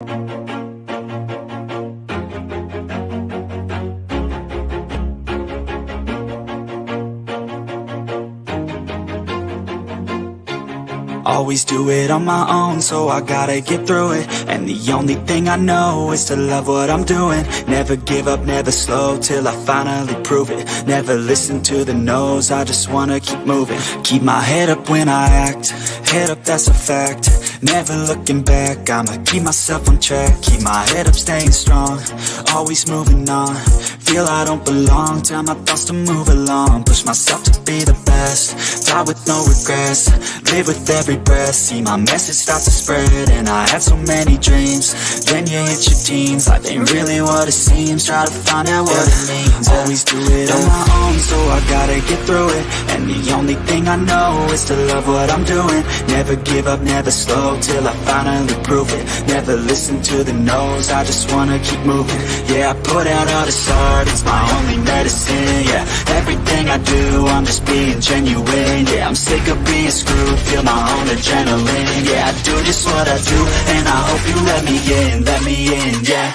Always do it on my own, so I gotta get through it. And the only thing I know is to love what I'm doing. Never give up, never slow, till I finally prove it. Never listen to the no's, I just wanna keep moving. Keep my head up when I act, head up, that's a fact. Never looking back, I'ma keep myself on track. Keep my head up, staying strong, always moving on. Feel I don't belong, tell my thoughts to move along. Push myself to be the best, die with no regrets. Live with every breath, see my message start to spread. And I had so many dreams, then you hit your teens. Life ain't really what it seems, try to find out what it means. Always do it on my own, so I gotta get through it. And the only thing I know is to love what I'm doing. Never give up, never slow, till I finally prove it. Never listen to the no's, I just wanna keep moving. Yeah, I put out all this art, it's my only medicine. Yeah, everything I do, I'm just being genuine. Yeah, I'm sick of being screwed, feel my own adrenaline. Yeah, I do just what I do, and I hope you let me in, yeah.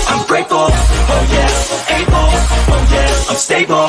I'm grateful, oh yeah, able, oh yeah, I'm stable, oh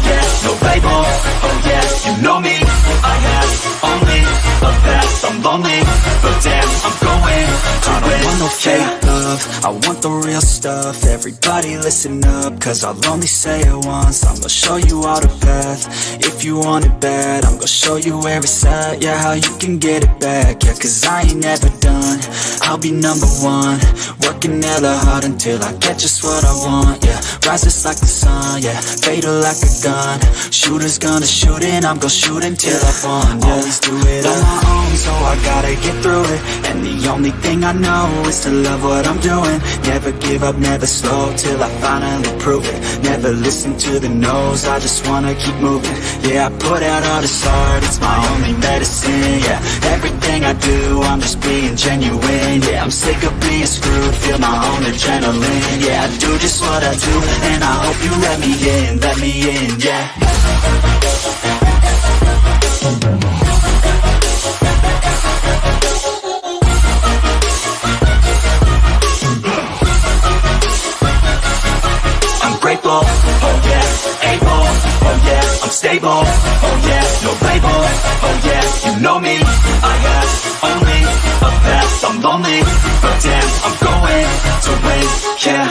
yeah, no label, oh yeah, you know me, I have only a past, I'm lonely, but damn, I'm going to win. I don't want no fake love, I want the real stuff. Everybody listen up, cause I'll only say it once. I'm gonna show you all the path, if you want it bad. I'm gonna show you where it's at, yeah, how you can get it back. Yeah, cause I ain't never done, I'll be number one. Working hella hard until I get just what I want, yeah. Rises like the sun, yeah, fatal like a gun. Shooter's gonna shoot and I'm gonna shoot until I won, yeah. Always do it on my own, so I gotta get through it. And the only thing I know is to love what I'm doing. Never give up, never slow, till I finally prove it. Never listen to the no's, I just wanna keep moving. Yeah, I put out all this art, it's my only medicine. Yeah, everything I do, I'm just being genuine. Yeah, I'm sick of being screwed, feel my own adrenaline. Yeah, I do just what I do, and I hope you let me in, yeah. I'm grateful, oh yeah, able, oh yeah, I'm stable, oh yeah, no label, oh yeah, you know me, I have only a past, I'm lonely, but damn, I'm going to win, yeah.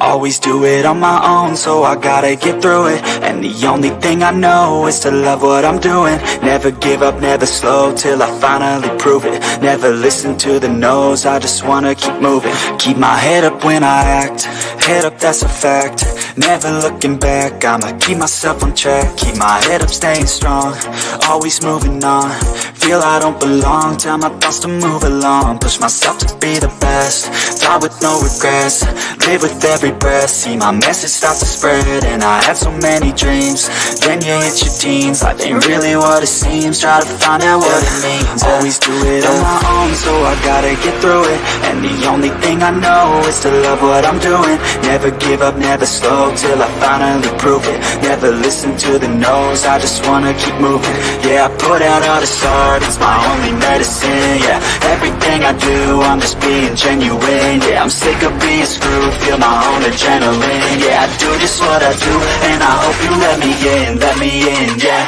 Always do it on my own, so I gotta get through it. And the only thing I know is to love what I'm doing. Never give up, never slow, till I finally prove it. Never listen to the no's, I just wanna keep moving. Keep my head up when I act, head up, that's a fact. Never looking back, I'ma keep myself on track. Keep my head up, staying strong, always moving on. Feel I don't belong, tell my thoughts to move along. Push myself to be the best, die with no regrets. Live with every breath, see my message start to spread. And I had so many dreams, then you hit your teens. Life ain't really what it seems, try to find out what it means. Always do it on my own, so I gotta get through it. And the only thing I know is to love what I'm doing. Never give up, never slow, till I finally prove it. Never listen to the no's, I just wanna keep moving. Yeah, I put out all this art, it's my only medicine. Yeah, everything I do, I'm just being genuine. Yeah, I'm sick of being screwed, feel my own adrenaline. Yeah, I do just what I do, and I hope you let me in, yeah.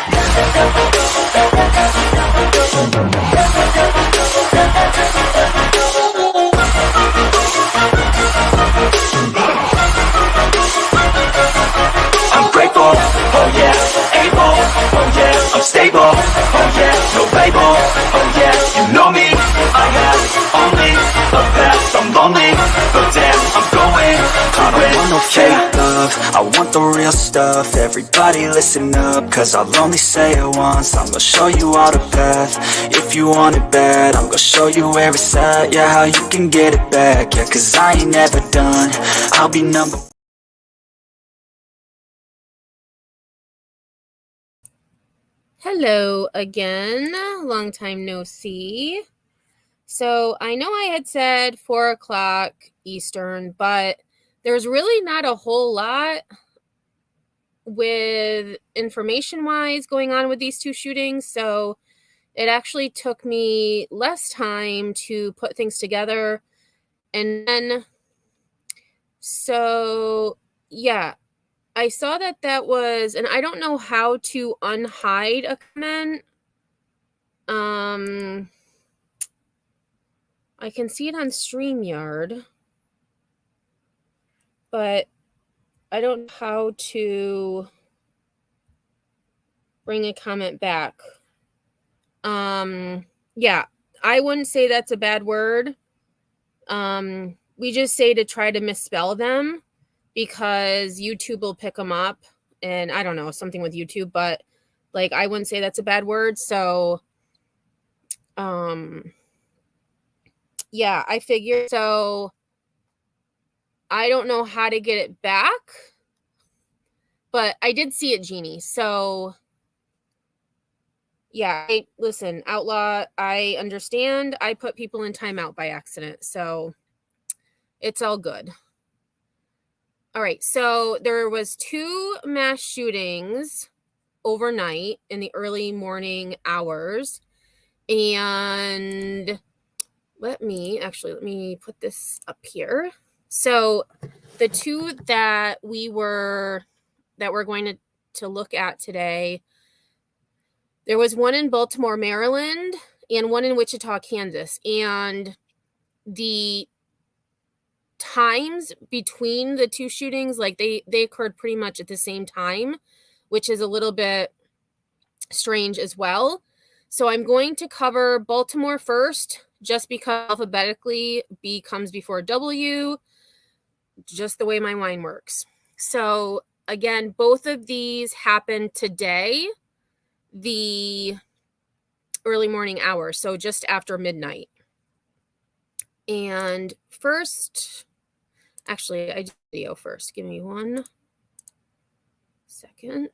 I'm grateful, oh yeah, able, oh yeah, I'm stable, oh yeah, no label, oh yeah, you know me, I have only a past, I'm lonely, but damn, I'm going to win. I don't want no fake love, I want the real stuff. Everybody listen up, cause I'll only say it once. I'm gonna show you all the path, if you want it bad. I'm gonna show you where it's at, yeah, how you can get it back. Yeah, cause I ain't never done, I'll be number Hello again, long time no see. So I know I had said 4 o'clock Eastern, but there's really not a whole lot with information-wise going on with these two shootings, so it actually took me less time to put things together. And then, so yeah, I saw that was, and I don't know how to unhide a comment. I can see it on StreamYard, but I don't know how to bring a comment back. Yeah, I wouldn't say that's a bad word. We just say to try to misspell them because YouTube will pick them up, and I don't know, something with YouTube, but like I wouldn't say that's a bad word. So yeah, I figured, so I don't know how to get it back, but I did see it, Jeannie. So yeah, listen, Outlaw, I understand. I put people in timeout by accident, so it's all good. All right, so there was 2 mass shootings overnight in the early morning hours. And let me put this up here. So the 2 that we're going to look at today, there was one in Baltimore, Maryland, and one in Wichita, Kansas. And the times between the 2 shootings, like they occurred pretty much at the same time, which is a little bit strange as well. So I'm going to cover Baltimore first, just because alphabetically B comes before W, just the way my mind works. So again, both of these happened today, the early morning hours, so just after midnight. And first, actually, I did video first. Give me 1 second.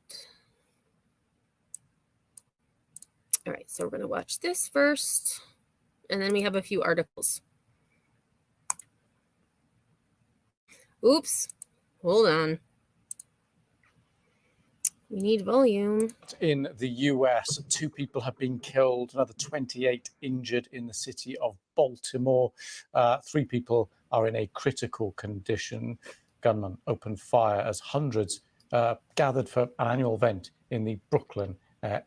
All right, so we're going to watch this first, and then we have a few articles. Oops, hold on. We need volume. In the US, 2 people have been killed, another 28 injured in the city of Baltimore. 3 people are in a critical condition. Gunmen opened fire as hundreds gathered for an annual event in the Brooklyn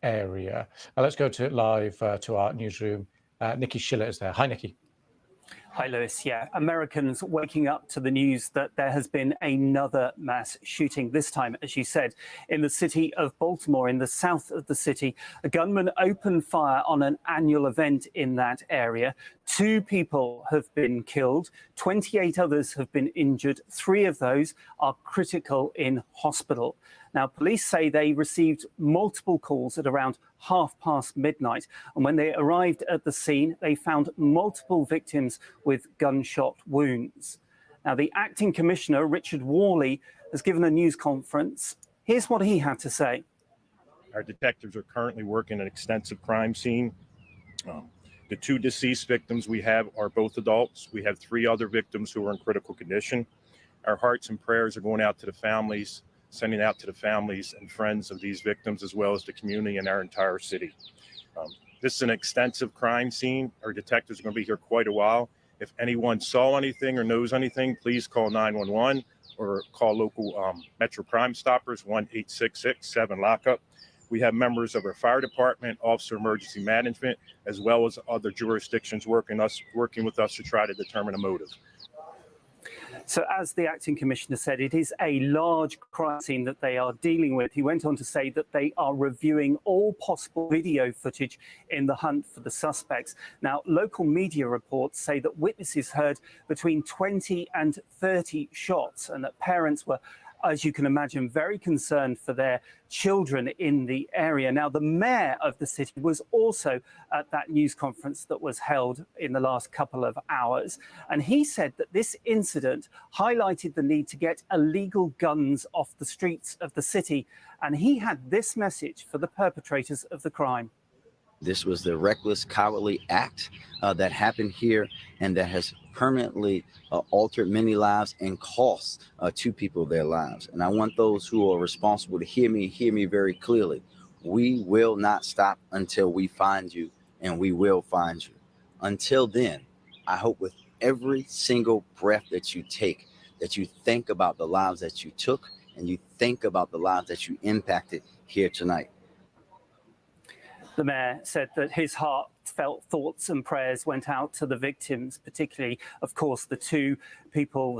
area. Let's go to live to our newsroom. Nikki Schiller is there. Hi, Nikki. Hi, Lewis. Yeah, Americans waking up to the news that there has been another mass shooting, this time, as you said, in the city of Baltimore, in the south of the city. A gunman opened fire on an annual event in that area. 2 people have been killed. 28 others have been injured. 3 of those are critical in hospital. Now, police say they received multiple calls at around midnight, and when they arrived at the scene, they found multiple victims with gunshot wounds. Now, the acting commissioner, Richard Worley, has given a news conference. Here's what he had to say. Our detectives are currently working an extensive crime scene. The 2 deceased victims we have are both adults. We have 3 other victims who are in critical condition. Our hearts and prayers are going out to the families, sending out to the families and friends of these victims, as well as the community and our entire city. This is an extensive crime scene. Our detectives are going to be here quite a while. If anyone saw anything or knows anything, please call 911 or call local Metro Crime Stoppers, 1-866-7-LOCK-UP. We have members of our fire department, Officer Emergency Management, as well as other jurisdictions working with us to try to determine a motive. So as the acting commissioner said, it is a large crime scene that they are dealing with. He went on to say that they are reviewing all possible video footage in the hunt for the suspects. Now, local media reports say that witnesses heard between 20 and 30 shots and that parents were as you can imagine, very concerned for their children in the area. Now, the mayor of the city was also at that news conference that was held in the last couple of hours. And he said that this incident highlighted the need to get illegal guns off the streets of the city. And he had this message for the perpetrators of the crime. This was the reckless, cowardly act that happened here and that has permanently altered many lives and cost two people their lives. And I want those who are responsible to hear me very clearly. We will not stop until we find you, and we will find you. Until then, I hope with every single breath that you take, that you think about the lives that you took and you think about the lives that you impacted here tonight. The mayor said that his heartfelt thoughts and prayers went out to the victims, particularly, of course, the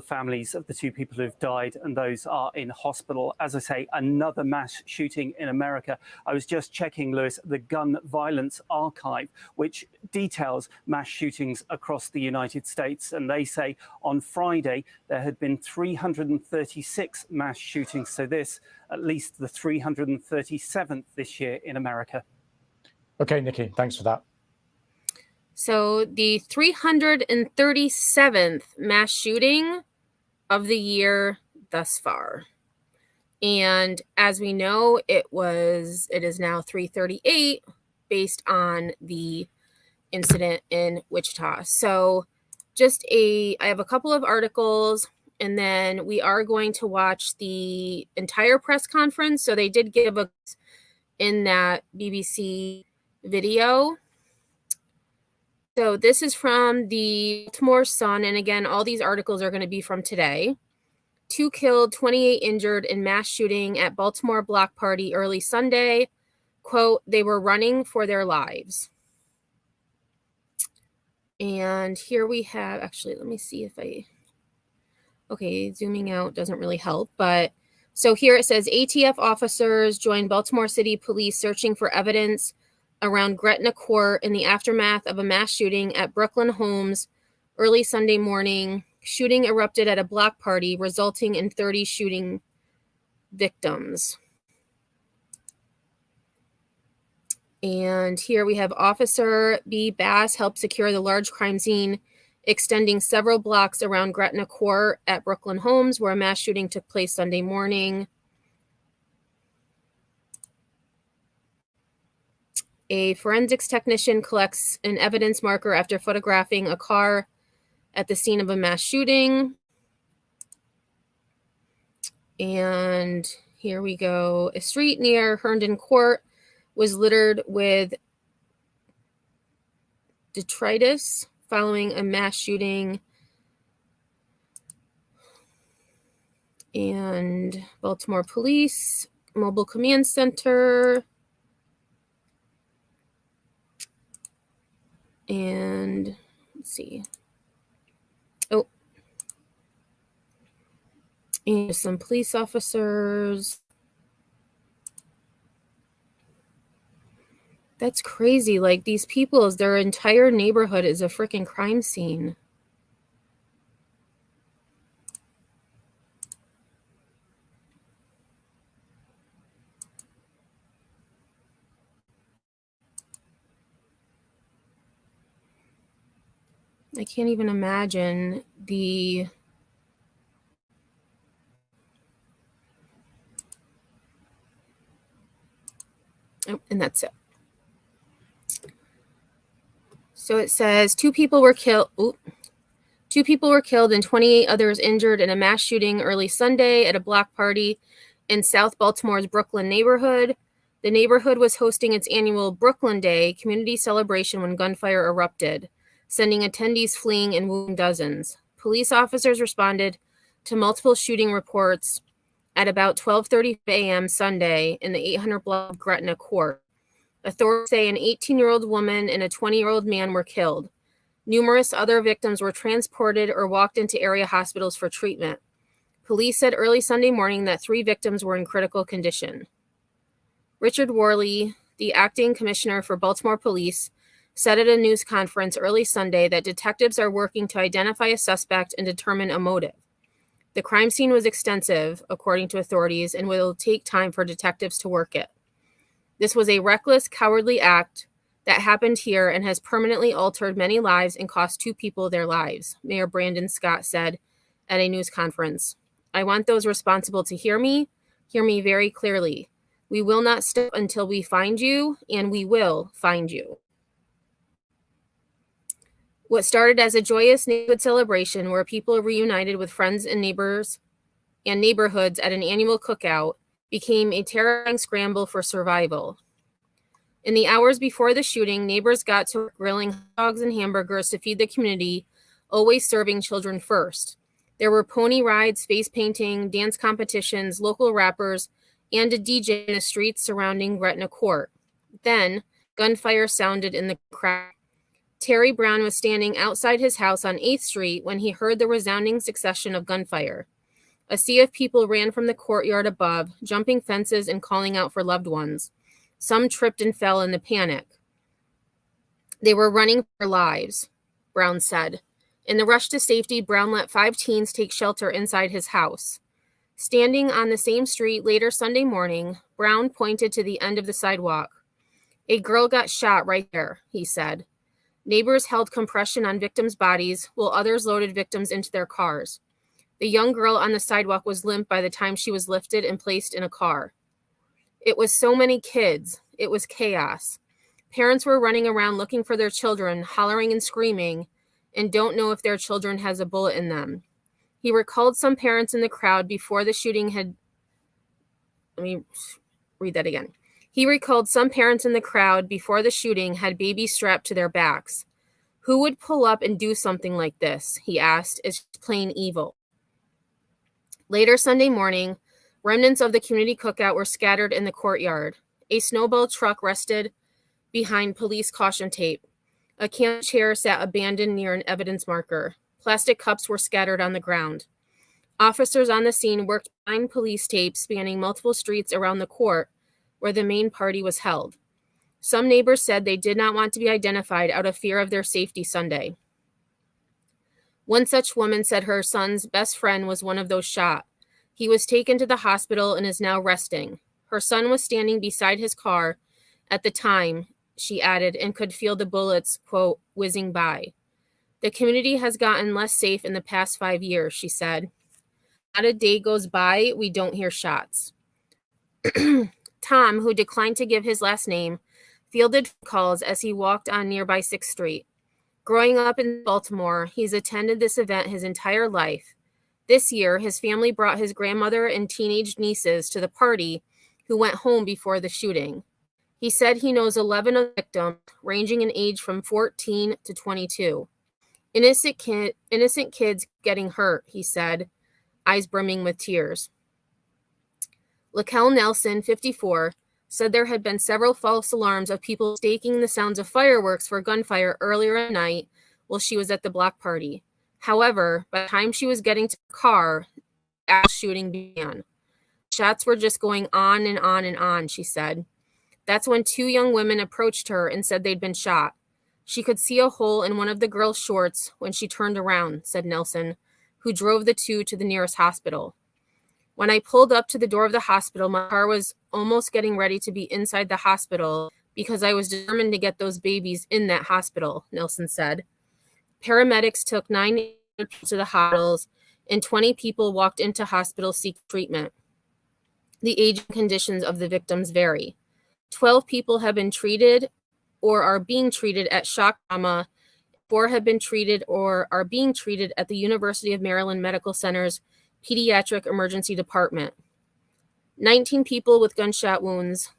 families of the two people who've died, and those are in hospital. As I say, another mass shooting in America. I was just checking, Lewis, the Gun Violence Archive, which details mass shootings across the United States. And they say on Friday, there had been 336 mass shootings. So this, at least the 337th this year in America. Okay, Nikki, thanks for that. So the 337th mass shooting of the year thus far. And as we know, it is now 338 based on the incident in Wichita. So I have a couple of articles, and then we are going to watch the entire press conference. So they did give us in that BBC video. So this is from the Baltimore Sun, and again, all these articles are going to be from today. 2 killed, 28 injured in mass shooting at Baltimore block party early Sunday. Quote, they were running for their lives. And here we have, actually, let me see if okay, zooming out doesn't really help, but so here it says ATF officers joined Baltimore City Police searching for evidence around Gretna Court in the aftermath of a mass shooting at Brooklyn homes early Sunday morning. Shooting erupted at a block party, resulting in 30 shooting victims. And here we have Officer B. Bass helped secure the large crime scene, extending several blocks around Gretna Court at Brooklyn homes, where a mass shooting took place Sunday morning. A forensics technician collects an evidence marker after photographing a car at the scene of a mass shooting. And here we go. A street near Herndon Court was littered with detritus following a mass shooting. And Baltimore Police Mobile Command Center. And let's see. Oh, and some police officers. That's crazy. Like, these people, their entire neighborhood is a freaking crime scene. I can't even imagine the and that's it. So it says 2 people were killed. 2 people were killed and 28 others injured in a mass shooting early Sunday at a block party in South Baltimore's Brooklyn neighborhood. The neighborhood was hosting its annual Brooklyn Day community celebration when gunfire erupted, sending attendees fleeing and wounding dozens. Police officers responded to multiple shooting reports at about 12:30 a.m. Sunday in the 800 block of Gretna Court. Authorities say an 18-year-old woman and a 20-year-old man were killed. Numerous other victims were transported or walked into area hospitals for treatment. Police said early Sunday morning that 3 victims were in critical condition. Richard Worley, the acting commissioner for Baltimore Police, said at a news conference early Sunday that detectives are working to identify a suspect and determine a motive. The crime scene was extensive, according to authorities, and will take time for detectives to work it. This was a reckless, cowardly act that happened here and has permanently altered many lives and cost 2 people their lives, Mayor Brandon Scott said at a news conference. I want those responsible to hear me very clearly. We will not stop until we find you, and we will find you. What started as a joyous neighborhood celebration where people reunited with friends and neighbors and neighborhoods at an annual cookout became a terrifying scramble for survival. In the hours before the shooting, neighbors got to grilling hot dogs and hamburgers to feed the community, always serving children first. There were pony rides, face painting, dance competitions, local rappers, and a DJ in the streets surrounding Gretna Court. Then, gunfire sounded in the crowd. Terry Brown was standing outside his house on 8th Street when he heard the resounding succession of gunfire. A sea of people ran from the courtyard above, jumping fences and calling out for loved ones. Some tripped and fell in the panic. They were running for their lives, Brown said. In the rush to safety, Brown let 5 teens take shelter inside his house. Standing on the same street later Sunday morning, Brown pointed to the end of the sidewalk. A girl got shot right there, he said. Neighbors held compression on victims' bodies, while others loaded victims into their cars. The young girl on the sidewalk was limp by the time she was lifted and placed in a car. It was so many kids. It was chaos. Parents were running around looking for their children, hollering and screaming, and don't know if their children has a bullet in them. He recalled some parents in the crowd before the shooting had... Let me read that again. He recalled some parents in the crowd before the shooting had babies strapped to their backs. Who would pull up and do something like this? He asked. It's plain evil. Later Sunday morning, remnants of the community cookout were scattered in the courtyard. A snowball truck rested behind police caution tape. A camp chair sat abandoned near an evidence marker. Plastic cups were scattered on the ground. Officers on the scene worked behind police tape spanning multiple streets around the court where the main party was held. Some neighbors said they did not want to be identified out of fear of their safety Sunday. One such woman said her son's best friend was one of those shot. He was taken to the hospital and is now resting. Her son was standing beside his car at the time, she added, and could feel the bullets, quote, whizzing by. The community has gotten less safe in the past 5 years, she said. Not a day goes by we don't hear shots. Tom, who declined to give his last name, fielded calls as he walked on nearby 6th Street. Growing up in Baltimore, he's attended this event his entire life. This year, his family brought his grandmother and teenage nieces to the party who went home before the shooting. He said he knows 11 of the victims, ranging in age from 14 to 22. Innocent kids getting hurt, he said, eyes brimming with tears. Laquel Nelson, 54, said there had been several false alarms of people mistaking the sounds of fireworks for gunfire earlier at night while she was at the block party. However, by the time she was getting to the car, the actual shooting began. Shots were just going on and on and on, she said. That's when 2 young women approached her and said they'd been shot. She could see a hole in one of the girls' shorts when she turned around, said Nelson, who drove the 2 to the nearest hospital. When I pulled up to the door of the hospital, my car was almost getting ready to be inside the hospital because I was determined to get those babies in that hospital, Nelson said. Paramedics took 9 people to the hospitals, and 20 people walked into hospital seeking treatment. The age and conditions of the victims vary. 12 people have been treated or are being treated at shock trauma. 4 have been treated or are being treated at the University of Maryland Medical Center's Pediatric Emergency Department. 19 people with gunshot wound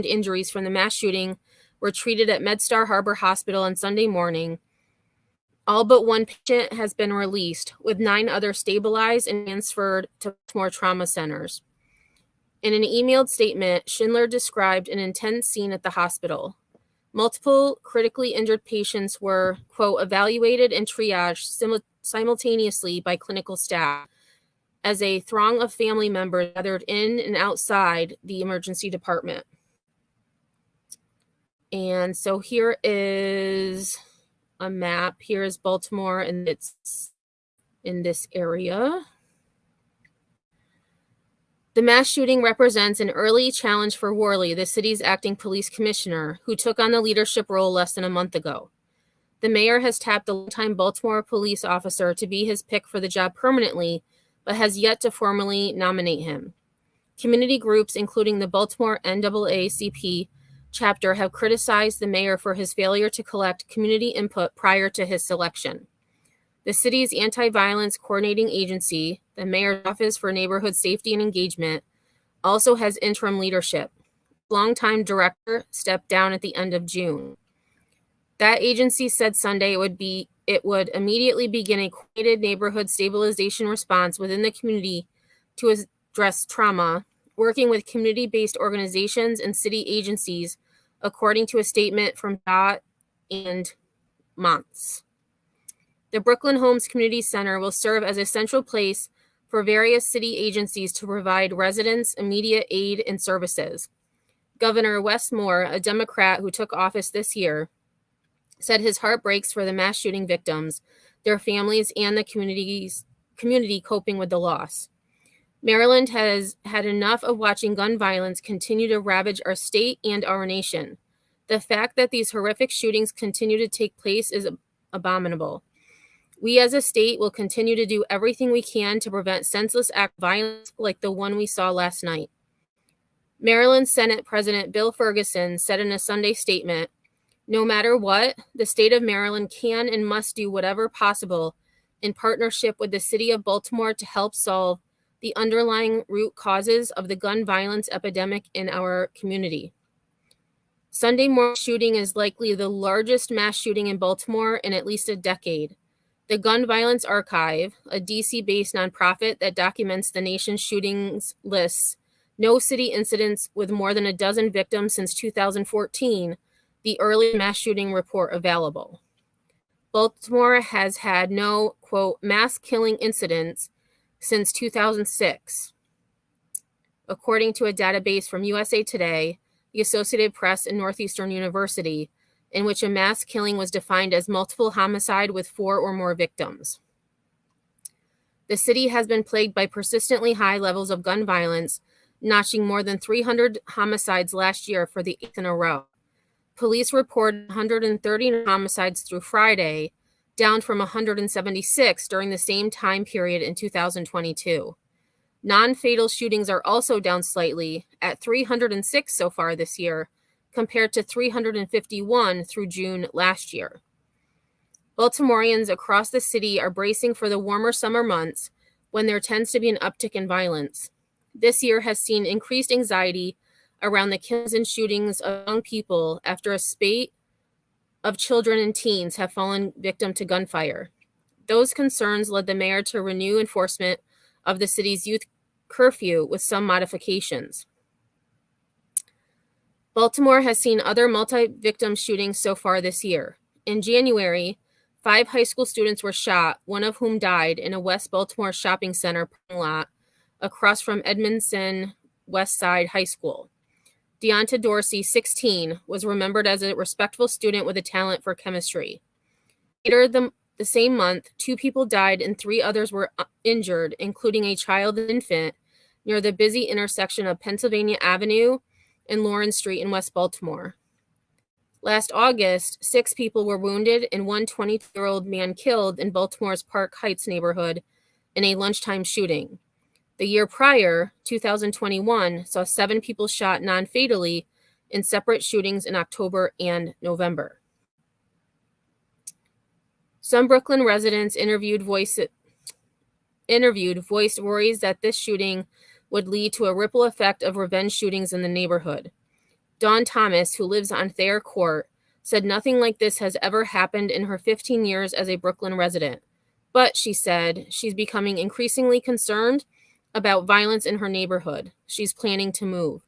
injuries from the mass shooting were treated at MedStar Harbor Hospital on Sunday morning. All but 1 patient has been released, with 9 others stabilized and transferred to more trauma centers. In an emailed statement, Schindler described an intense scene at the hospital. Multiple critically injured patients were, quote, evaluated and triaged simultaneously by clinical staff as a throng of family members gathered in and outside the emergency department. And so here is a map. Here is Baltimore, and it's in this area. The mass shooting represents an early challenge for Worley, the city's acting police commissioner, who took on the leadership role less than a month ago. The mayor has tapped the longtime Baltimore police officer to be his pick for the job permanently, but has yet to formally nominate him. Community groups, including the Baltimore NAACP chapter, have criticized the mayor for his failure to collect community input prior to his selection. The city's anti-violence coordinating agency, the Mayor's Office for Neighborhood Safety and Engagement, also has interim leadership. Longtime director stepped down at the end of June. That agency said Sunday it would immediately begin a coordinated neighborhood stabilization response within the community to address trauma, working with community-based organizations and city agencies, according to a statement from Dot and Montz. The Brooklyn Homes Community Center will serve as a central place for various city agencies to provide residents immediate aid and services. Governor Wes Moore, a Democrat who took office this year, said his heart breaks for the mass shooting victims, their families, and the community coping with the loss. Maryland has had enough of watching gun violence continue to ravage our state and our nation. The fact that these horrific shootings continue to take place is abominable. We as a state will continue to do everything we can to prevent senseless acts of violence like the one we saw last night. Maryland Senate President Bill Ferguson said in a Sunday statement, "No matter what, the state of Maryland can and must do whatever possible in partnership with the city of Baltimore to help solve the underlying root causes of the gun violence epidemic in our community." Sunday morning shooting is likely the largest mass shooting in Baltimore in at least a decade. The Gun Violence Archive, a DC-based nonprofit that documents the nation's shootings, lists no city incidents with more than a dozen victims since 2014, the early mass shooting report available. Baltimore has had no, quote, mass killing incidents since 2006, according to a database from USA Today, the Associated Press, and Northeastern University, in which a mass killing was defined as multiple homicide with 4 or more victims. The city has been plagued by persistently high levels of gun violence, notching more than 300 homicides last year for the 8th in a row. Police reported 130 homicides through Friday, down from 176 during the same time period in 2022. Non-fatal shootings are also down slightly, at 306 so far this year, compared to 351 through June last year. Baltimoreans across the city are bracing for the warmer summer months when there tends to be an uptick in violence. This year has seen increased anxiety around the killings and shootings of young people after a spate of children and teens have fallen victim to gunfire. Those concerns led the mayor to renew enforcement of the city's youth curfew with some modifications. Baltimore has seen other multi-victim shootings so far this year. In January, 5 high school students were shot, one of whom died in a West Baltimore shopping center parking lot across from Edmondson West Side High School. Deonta Dorsey, 16, was remembered as a respectful student with a talent for chemistry. Later the same month, 2 people died and 3 others were injured, including a child and infant, near the busy intersection of Pennsylvania Avenue and Lawrence Street in West Baltimore. Last August, 6 people were wounded and one 22-year-old man killed in Baltimore's Park Heights neighborhood in a lunchtime shooting. The year prior, 2021, saw 7 people shot non-fatally in separate shootings in October and November. Some Brooklyn residents interviewed voiced worries that this shooting would lead to a ripple effect of revenge shootings in the neighborhood. Dawn Thomas, who lives on Thayer Court, said nothing like this has ever happened in her 15 years as a Brooklyn resident. But, she said, she's becoming increasingly concerned about violence in her neighborhood. She's planning to move.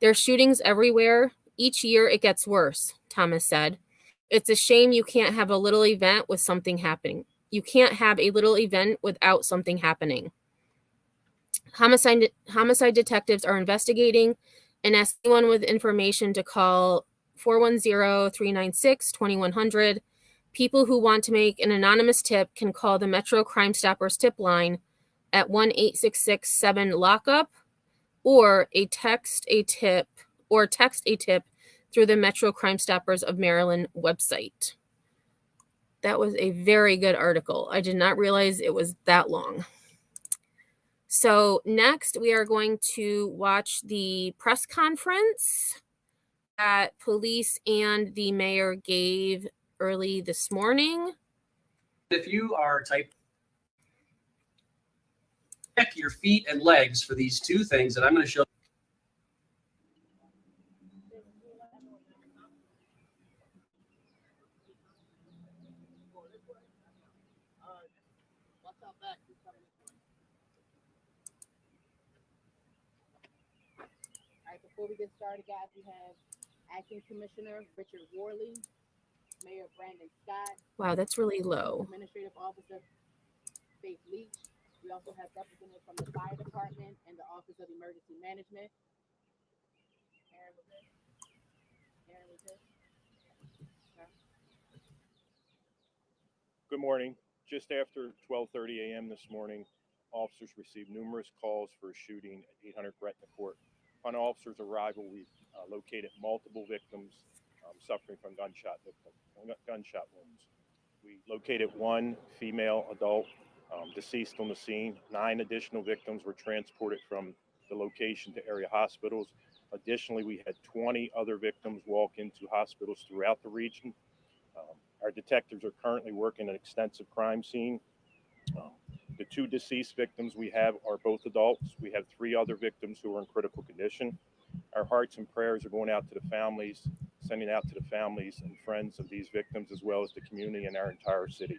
There's shootings everywhere. Each year it gets worse, Thomas said. It's a shame you can't have a little event with something happening. You can't have a little event without something happening. Homicide detectives are investigating and ask anyone with information to call 410-396-2100. People who want to make an anonymous tip can call the Metro Crime Stoppers tip line at 1-866-7-LOCKUP. or text a tip through the Metro Crime Stoppers of Maryland website. That was a very good article. I did not realize it was that long. So next we are going to watch the press conference that police and the mayor gave early this morning. If you are check your feet and legs for these two things that I'm going to show. All right, before we get started, guys, we have Acting Commissioner Richard Worley, Mayor Brandon Scott. Wow, that's really low. Administrative Officer Faith Leach. We also have representatives from the Fire Department and the Office of Emergency Management. Aaron was it? Aaron was it? No? Good morning. Just after 12:30 a.m. this morning, officers received numerous calls for a shooting at 800 Gretna Court. Upon officers' arrival, we located multiple victims suffering from gunshot wounds. We located one female adult deceased on the scene. 9 additional victims were transported from the location to area hospitals. Additionally, we had 20 other victims walk into hospitals throughout the region. Our detectives are currently working an extensive crime scene. The 2 deceased victims we have are both adults. We have 3 other victims who are in critical condition. Our hearts and prayers are going out to the families, sending out to the families and friends of these victims, as well as the community and our entire city.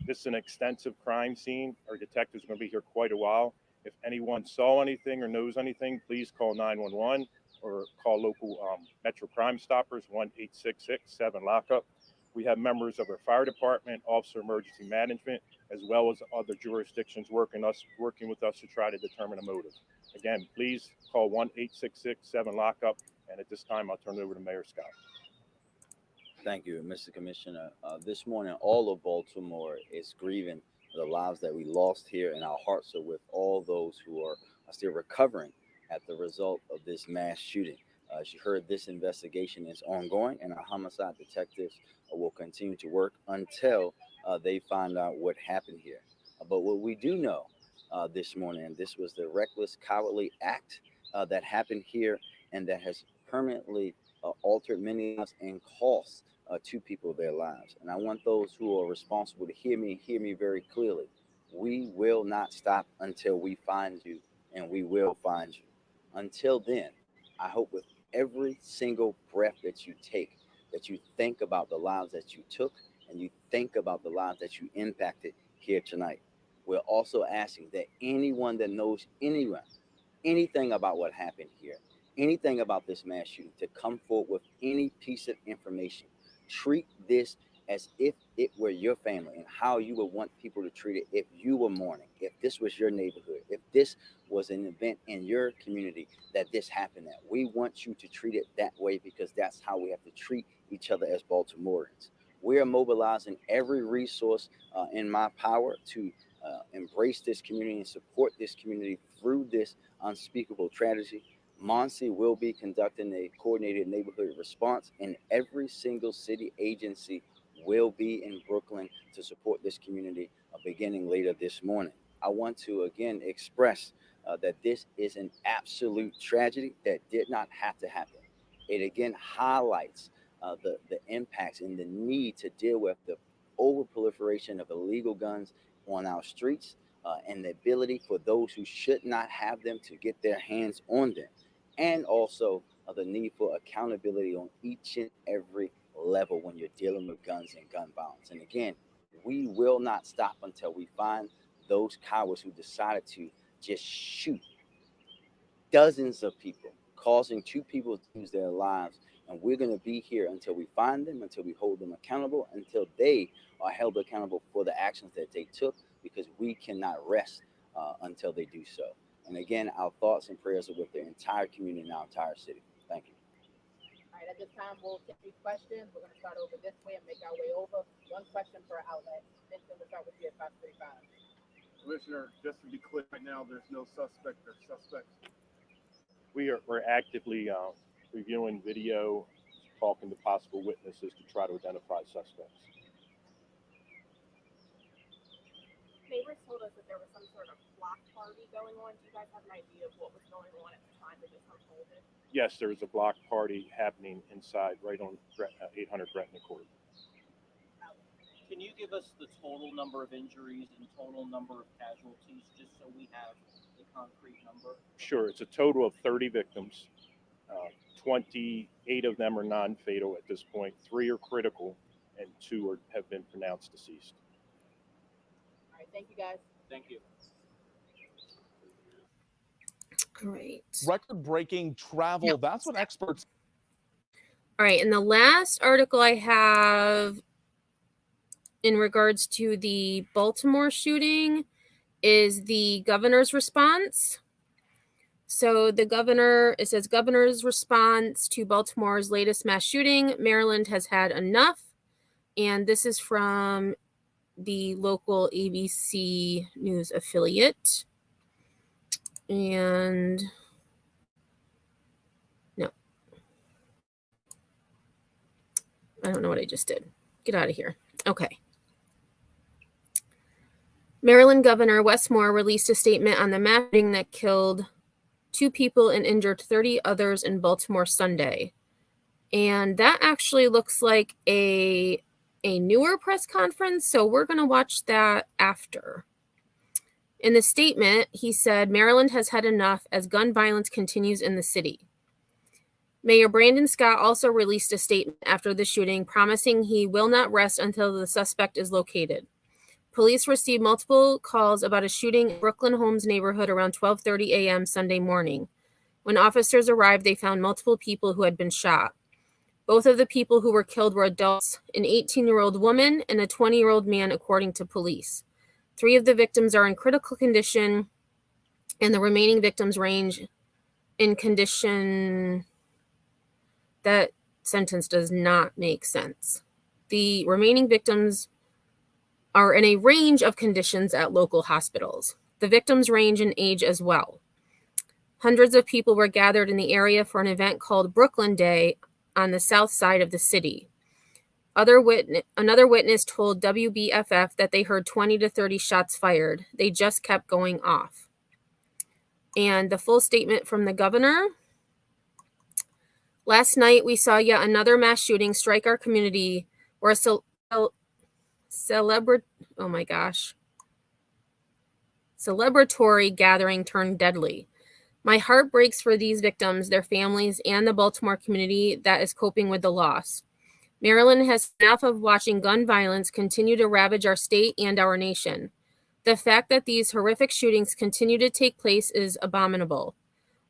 This is an extensive crime scene. Our detectives are going to be here quite a while. If anyone saw anything or knows anything, please call 911 or call local Metro Crime Stoppers, 1-866-7-LOCK-UP. We have members of our fire department, Officer Emergency Management, as well as other jurisdictions working with us to try to determine a motive. Again, please call 1-866-7-LOCK-UP. And at this time, I'll turn it over to Mayor Scott. Thank you, Mr. Commissioner. This morning, all of Baltimore is grieving the lives that we lost here, and our hearts are with all those who are still recovering at the result of this mass shooting. As you heard, this investigation is ongoing, and our homicide detectives will continue to work until they find out what happened here. But what we do know this morning, and this was the reckless, cowardly act that happened here, and that has permanently altered many lives and cost 2 people their lives. And I want those who are responsible to hear me very clearly. We will not stop until we find you, and we will find you. Until then, I hope with every single breath that you take, that you think about the lives that you took, and you think about the lives that you impacted here tonight. We're also asking that anyone that knows anything about what happened here, anything about this mass shooting, to come forward with any piece of information. Treat this as if it were your family, and how you would want people to treat it if you were mourning, if this was your neighborhood, if this was an event in your community that this happened at. We want you to treat it that way, because that's how we have to treat each other as Baltimoreans. We are mobilizing every resource in my power to embrace this community and support this community through this unspeakable tragedy. Monsi will be conducting a coordinated neighborhood response, and every single city agency will be in Brooklyn to support this community beginning later this morning. I want to again express that this is an absolute tragedy that did not have to happen. It again highlights the impacts and the need to deal with the overproliferation of illegal guns on our streets, and the ability for those who should not have them to get their hands on them, and also the need for accountability on each and every level when you're dealing with guns and gun violence. And again, we will not stop until we find those cowards who decided to just shoot dozens of people, causing 2 people to lose their lives. And we're going to be here until we find them, until we hold them accountable, until they are held accountable for the actions that they took, because we cannot rest until they do so. And again, our thoughts and prayers are with the entire community and our entire city. Thank you. All right, at this time, we'll take these questions. We're going to start over this way and make our way over. 1 question per outlet. Vincent, we'll start with you at 5:35. Commissioner, just to be clear, right now, there's no suspect or suspects We're actively reviewing video, talking to possible witnesses to try to identify suspects. Neighbors told us that there was some sort of block party going on. Do you guys have an idea of what was going on at the time that this unfolded? Yes, there was a block party happening inside, right on 800 Gretna Court. Can you give us the total number of injuries and total number of casualties, just so we have the concrete number? Sure, it's a total of 30 victims. 28 of them are non-fatal at this point. 3 are critical, and 2 have been pronounced deceased. All right, thank you guys. Thank you. All right. Record-breaking travel. That's what experts. All right, and the last article I have in regards to the Baltimore shooting is the governor's response. So it says governor's response to Baltimore's latest mass shooting. Maryland has had enough. And this is from the local ABC News affiliate. And no, I don't know what I just did. Get out of here. Okay. Maryland Governor Wes Moore released a statement on the mass shooting that killed 2 people and injured 30 others in Baltimore Sunday. And that actually looks like a newer press conference, so we're going to watch that after. In the statement, he said, Maryland has had enough as gun violence continues in the city. Mayor Brandon Scott also released a statement after the shooting, promising he will not rest until the suspect is located. Police received multiple calls about a shooting in Brooklyn Homes neighborhood around 12:30 a.m. Sunday morning. When officers arrived, they found multiple people who had been shot. Both of the people who were killed were adults, an 18-year-old woman and a 20-year-old man, according to police. 3 of the victims are in critical condition, and the remaining victims range in condition. That sentence does not make sense. The remaining victims are in a range of conditions at local hospitals. The victims range in age as well. Hundreds of people were gathered in the area for an event called Brooklyn Day on the south side of the city. Another witness told WBFF that they heard 20 to 30 shots fired. They just kept going off. And the full statement from the governor. Last night, we saw yet another mass shooting strike our community where a celebratory gathering turned deadly. My heart breaks for these victims, their families, and the Baltimore community that is coping with the loss. Maryland has enough of watching gun violence continue to ravage our state and our nation. The fact that these horrific shootings continue to take place is abominable.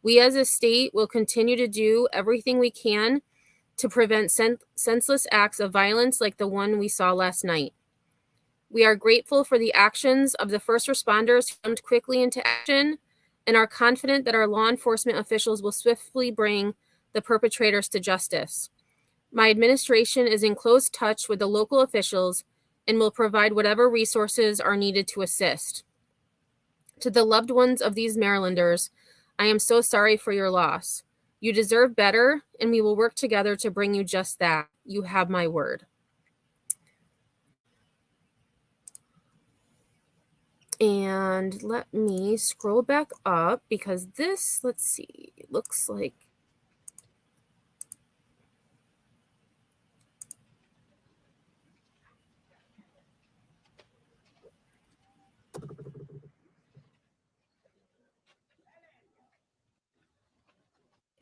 We as a state will continue to do everything we can to prevent senseless acts of violence like the one we saw last night. We are grateful for the actions of the first responders who jumped quickly into action and are confident that our law enforcement officials will swiftly bring the perpetrators to justice. My administration is in close touch with the local officials and will provide whatever resources are needed to assist. To the loved ones of these Marylanders, I am so sorry for your loss. You deserve better, and we will work together to bring you just that. You have my word. And let me scroll back up because this, let's see, looks like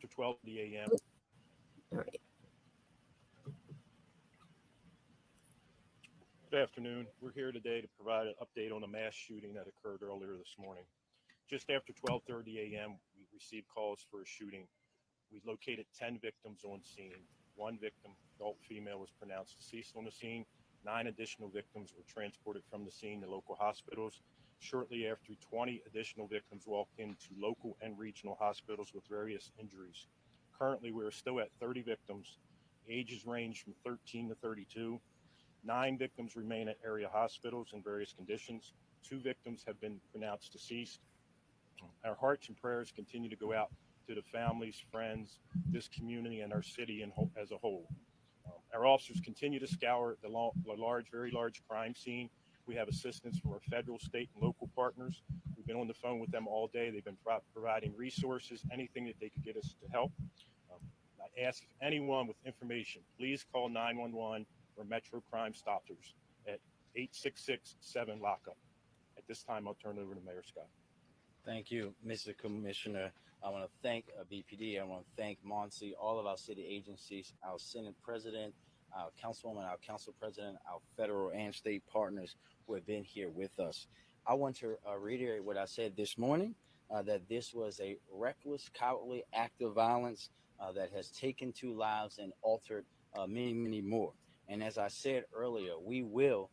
After 12:30 a.m. all right. Good afternoon. We're here today to provide an update on a mass shooting that occurred earlier this morning. Just after 12:30 a.m., we received calls for a shooting. We located 10 victims on scene. 1 victim, adult female, was pronounced deceased on the scene. 9 additional victims were transported from the scene to local hospitals. Shortly after, 20 additional victims walked into local and regional hospitals with various injuries. Currently, we're still at 30 victims. Ages range from 13 to 32. 9 victims remain at area hospitals in various conditions. 2 victims have been pronounced deceased. Our hearts and prayers continue to go out to the families, friends, this community, and our city as a whole. Our officers continue to scour the very large crime scene. We have assistance from our federal, state, and local partners. We've been on the phone with them all day. They've been providing resources, anything that they could get us to help. I ask anyone with information, please call 911 or Metro Crime Stoppers at 866-7-LOCK-UP. At this time, I'll turn it over to Mayor Scott. Thank you, Mr. Commissioner. I want to thank BPD. I want to thank Monty, all of our city agencies, our Senate President, our Councilwoman, our Council President, our federal and state partners who have been here with us. I want to reiterate what I said this morning, that this was a reckless, cowardly act of violence that has taken 2 lives and altered many, many more. And as I said earlier, we will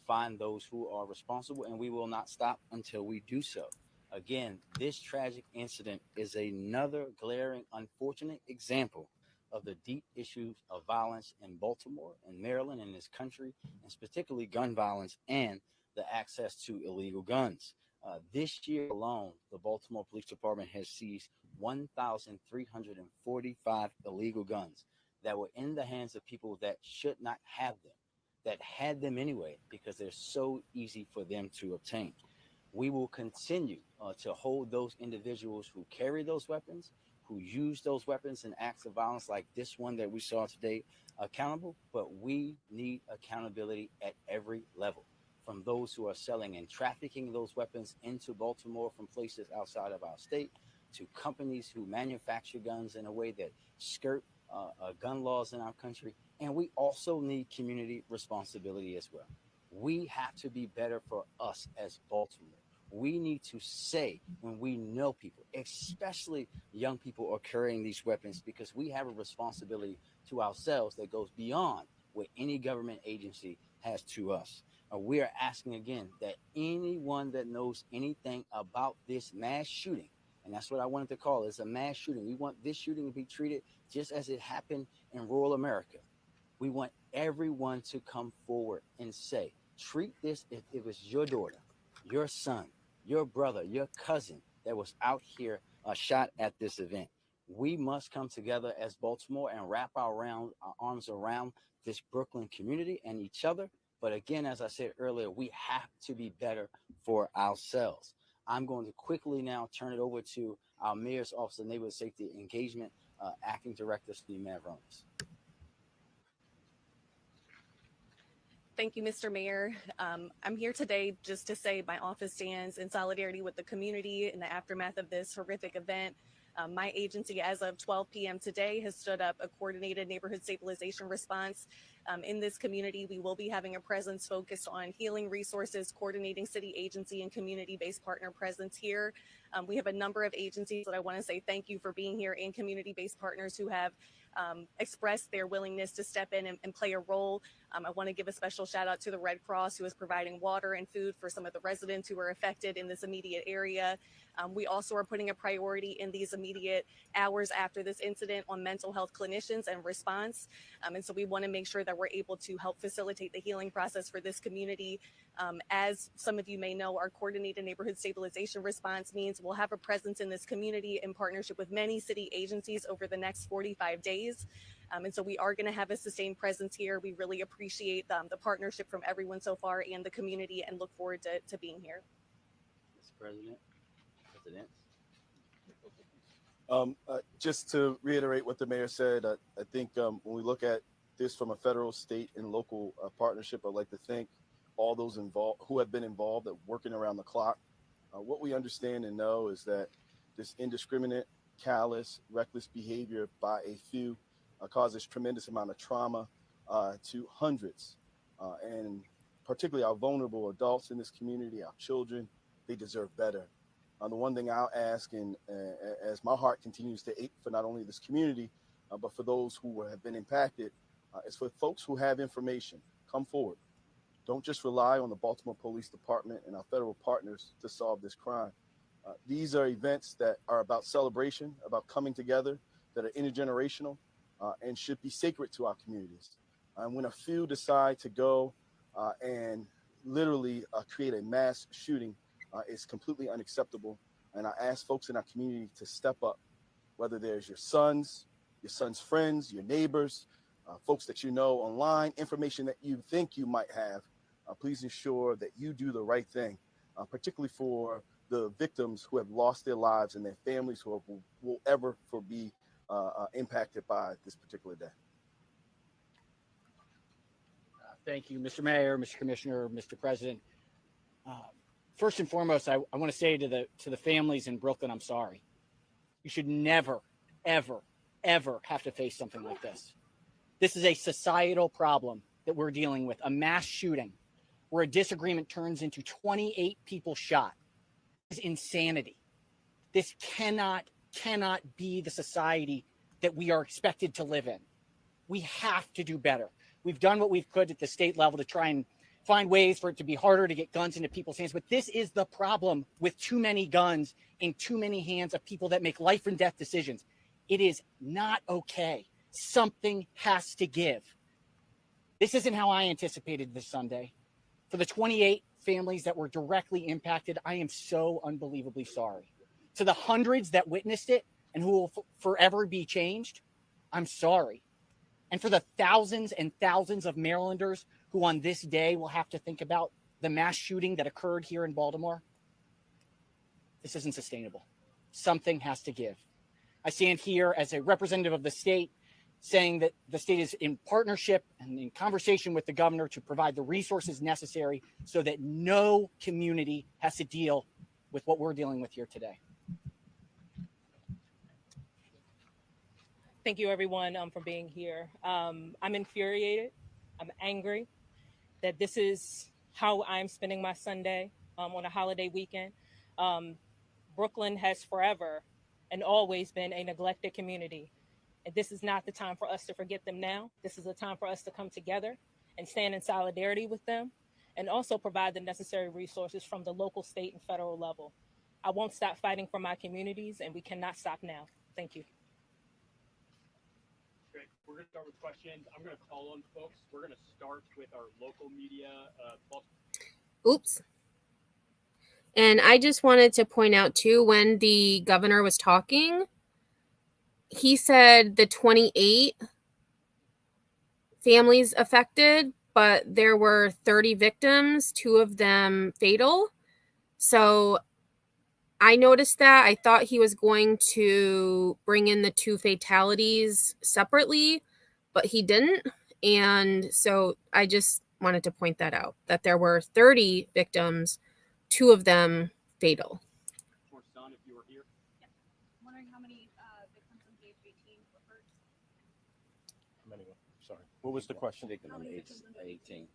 find those who are responsible, and we will not stop until we do so. Again, this tragic incident is another glaring, unfortunate example of the deep issues of violence in Baltimore and Maryland and this country, and particularly gun violence and the access to illegal guns. This year alone, the Baltimore Police Department has seized 1,345 illegal guns that were in the hands of people that should not have them, that had them anyway, because they're so easy for them to obtain. We will continue to hold those individuals who carry those weapons, who use those weapons in acts of violence like this one that we saw today, accountable, but we need accountability at every level, from those who are selling and trafficking those weapons into Baltimore from places outside of our state, to companies who manufacture guns in a way that skirt gun laws in our country. And we also need community responsibility as well. We have to be better for us as Baltimore. We need to say when we know people, especially young people, are carrying these weapons, because we have a responsibility to ourselves that goes beyond what any government agency has to us. We are asking again that anyone that knows anything about this mass shooting, and that's what I wanted to call it, it's a mass shooting. We want this shooting to be treated just as it happened in rural America. We want everyone to come forward and say, treat this if it was your daughter, your son, your brother, your cousin that was out here shot at this event. We must come together as Baltimore and wrap our arms around this Brooklyn community and each other. But again, as I said earlier, we have to be better for ourselves. I'm going to quickly now turn it over to our Mayor's Office of Neighborhood Safety Engagement, Acting Director Steve Mavronis. Thank you, Mr. Mayor. I'm here today just to say my office stands in solidarity with the community in the aftermath of this horrific event. My agency, as of 12 p.m. today, has stood up a coordinated neighborhood stabilization response. In this community, we will be having a presence focused on healing resources, coordinating city agency and community-based partner presence here. We have a number of agencies that I want to say thank you for being here, and community-based partners who have expressed their willingness to step in and play a role. I want to give a special shout out to the Red Cross, who is providing water and food for some of the residents who were affected in this immediate area. We also are putting a priority in these immediate hours after this incident on mental health clinicians and response. And so we want to make sure that we're able to help facilitate the healing process for this community. As some of you may know, our coordinated neighborhood stabilization response means we'll have a presence in this community in partnership with many city agencies over the next 45 days. And so we are going to have a sustained presence here. We really appreciate the partnership from everyone so far and the community, and look forward to being here. Mr. President. Just to reiterate what the mayor said, I think when we look at this from a federal, state, and local partnership, I'd like to thank all those involved who have been involved at working around the clock. What we understand and know is that this indiscriminate, callous, reckless behavior by a few causes tremendous amount of trauma to hundreds, and particularly our vulnerable adults in this community, our children. They deserve better. The one thing I'll ask, and as my heart continues to ache for not only this community, but for those who have been impacted, is for folks who have information, come forward. Don't just rely on the Baltimore Police Department and our federal partners to solve this crime. These are events that are about celebration, about coming together, that are intergenerational, and should be sacred to our communities. And when a few decide to go and literally create a mass shooting, it's completely unacceptable. And I ask folks in our community to step up, whether there's your son's friends, your neighbors, folks that you know online, information that you think you might have. Please ensure that you do the right thing, particularly for the victims who have lost their lives and their families who will ever be impacted by this particular day. Thank you, Mr. Mayor, Mr. Commissioner, Mr. President. First and foremost, I want to say to the families in Brooklyn, I'm sorry. You should never, ever, ever have to face something like this. This is a societal problem that we're dealing with, a mass shooting where a disagreement turns into 28 people shot. This is insanity. This cannot be the society that we are expected to live in. We have to do better. We've done what we could at the state level to try and find ways for it to be harder to get guns into people's hands. But this is the problem with too many guns in too many hands of people that make life and death decisions. It is not okay. Something has to give. This isn't how I anticipated this Sunday. For the 28 families that were directly impacted, I am so unbelievably sorry. To the hundreds that witnessed it and who will forever be changed, I'm sorry. And for the thousands and thousands of Marylanders who on this day will have to think about the mass shooting that occurred here in Baltimore, this isn't sustainable. Something has to give. I stand here as a representative of the state saying that the state is in partnership and in conversation with the governor to provide the resources necessary so that no community has to deal with what we're dealing with here today. Thank you, everyone, for being here. I'm infuriated. I'm angry that this is how I'm spending my Sunday on a holiday weekend. Brooklyn has forever and always been a neglected community. And this is not the time for us to forget them now. This is a time for us to come together and stand in solidarity with them and also provide the necessary resources from the local, state, and federal level. I won't stop fighting for my communities, and we cannot stop now. Thank you. Great. We're going to start with questions. I'm going to call on folks. We're going to start with our local media. Oops. And I just wanted to point out, too, when the governor was talking, he said the 28 families affected, but there were 30 victims, 2 of them fatal. So I noticed that. I thought he was going to bring in the 2 fatalities separately, but he didn't. And so I just wanted to point that out, that there were 30 victims, 2 of them fatal. Son, if you were here. Yeah. I'm wondering how many victims under the age of 18 were hurt. How many? Sorry. What was the question? How many victims under 18.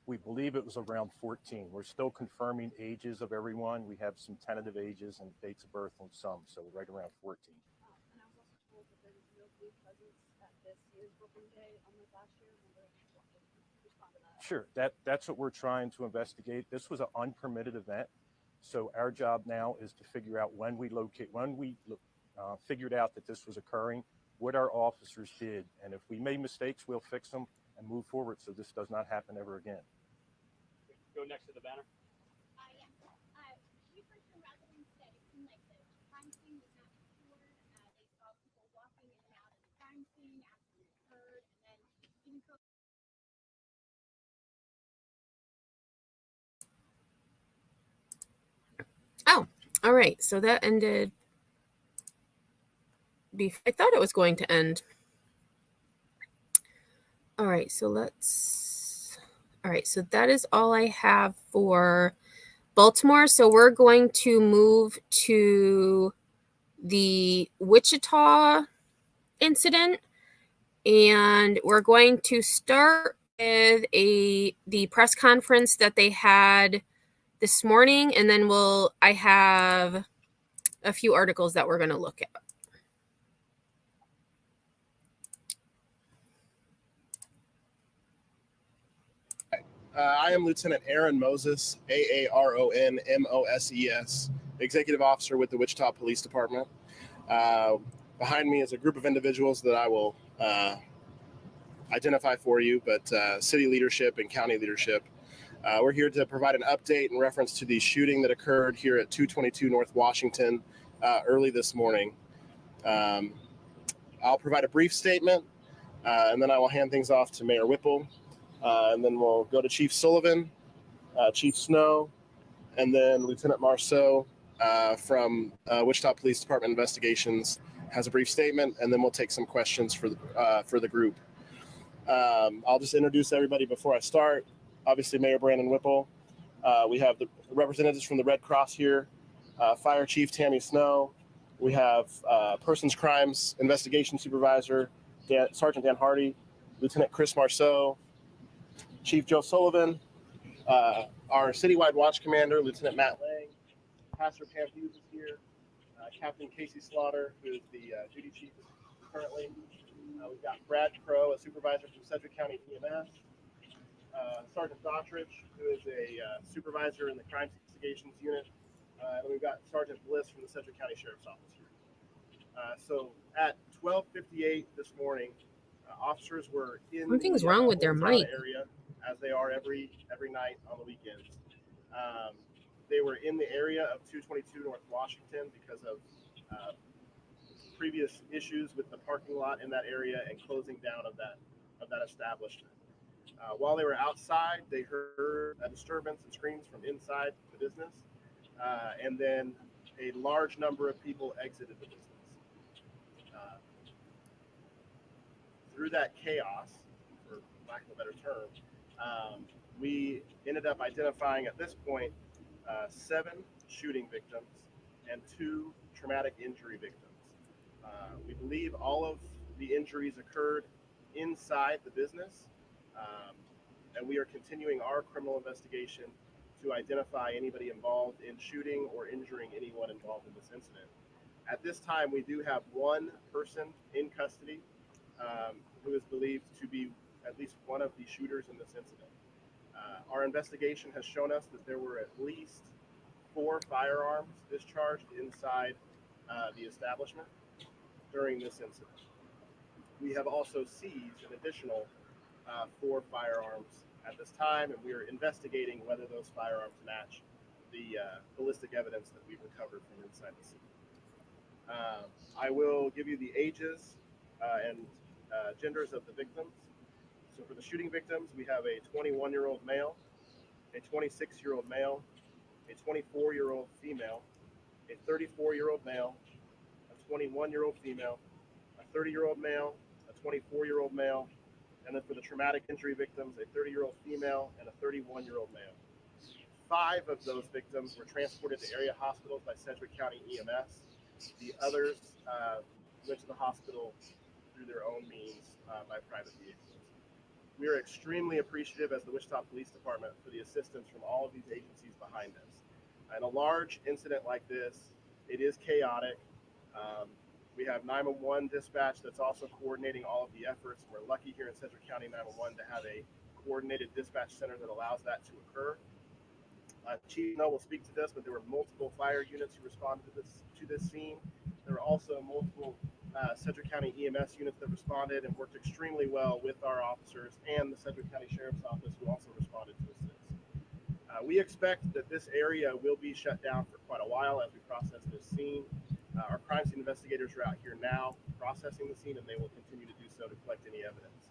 We believe it was around 14. We're still confirming ages of everyone. We have some tentative ages and dates of birth on some, so right around 14. And I was also told that there was no police presence at this year's Brooklyn Day, unlike last year. Respond to that. Sure, that's what we're trying to investigate. This was an unpermitted event, so our job now is to figure out when we figured out that this was occurring, what our officers did, and if we made mistakes, we'll fix them and move forward so this does not happen ever again. Go next to the banner. Yeah. Houston residents said it seemed like the crime scene was not secure. They saw people walking in and out of the crime scene after it occurred, and then even Oh, all right. So that ended before I thought it was going to end. All right, so so that is all I have for Baltimore. So we're going to move to the Wichita incident, and we're going to start with the press conference that they had this morning, and then I have a few articles that we're going to look at. I am Lieutenant Aaron Moses, AARON-MOSES, Executive Officer with the Wichita Police Department. Behind me is a group of individuals that I will identify for you, but city leadership and county leadership. We're here to provide an update in reference to the shooting that occurred here at 222 North Washington early this morning. I'll provide a brief statement, and then I will hand things off to Mayor Whipple, and then we'll go to Chief Sullivan, Chief Snow, and then Lieutenant Marceau from Wichita Police Department Investigations has a brief statement, and then we'll take some questions for the group. I'll just introduce everybody before I start. Obviously, Mayor Brandon Whipple. We have the representatives from the Red Cross here, Fire Chief Tammy Snow. We have Persons Crimes Investigation Supervisor Sergeant Dan Hardy, Lieutenant Chris Marceau, Chief Joe Sullivan, our citywide watch commander, Lieutenant Matt Lang, Pastor Pam Hughes is here, Captain Casey Slaughter, who is the duty chief currently. We've got Brad Crow, a supervisor from Sedgwick County EMS, Sergeant Dottridge, who is a supervisor in the Crimes Investigations Unit, and we've got Sergeant Bliss from the Sedgwick County Sheriff's Office here. So at 12:58 this morning, officers were in Something's wrong with their Wichita mic. area, as they are every night on the weekends. They were in the area of 222 North Washington because of previous issues with the parking lot in that area and closing down of that establishment. While they were outside, they heard a disturbance and screams from inside the business, and then a large number of people exited the business. Through that chaos, for lack of a better term, we ended up identifying at this point 7 shooting victims and 2 traumatic injury victims. We believe all of the injuries occurred inside the business, and we are continuing our criminal investigation to identify anybody involved in shooting or injuring anyone involved in this incident. At this time, we do have 1 person in custody who is believed to be at least one of the shooters in this incident. Our investigation has shown us that there were at least 4 firearms discharged inside the establishment during this incident. We have also seized an additional 4 firearms at this time, and we are investigating whether those firearms match the ballistic evidence that we've recovered from inside the scene. I will give you the ages and genders of the victims. So for the shooting victims, we have a 21-year-old male, a 26-year-old male, a 24-year-old female, a 34-year-old male, a 21-year-old female, a 30-year-old male, a 24-year-old male, and then for the traumatic injury victims, a 30-year-old female and a 31-year-old male. 5 of those victims were transported to area hospitals by Sedgwick County EMS. The others went to the hospital through their own means by private vehicles. We are extremely appreciative as the Wichita Police Department for the assistance from all of these agencies behind us. In a large incident like this, it is chaotic. We have 911 dispatch that's also coordinating all of the efforts. We're lucky here in Sedgwick County 911 to have a coordinated dispatch center that allows that to occur. Chief Snow will speak to this, but there were multiple fire units who responded to this scene. There were also multiple Sedgwick County EMS units that responded and worked extremely well with our officers and the Sedgwick County Sheriff's Office, who also responded to assist. We expect that this area will be shut down for quite a while as we process this scene. Our crime scene investigators are out here now processing the scene, and they will continue to do so to collect any evidence.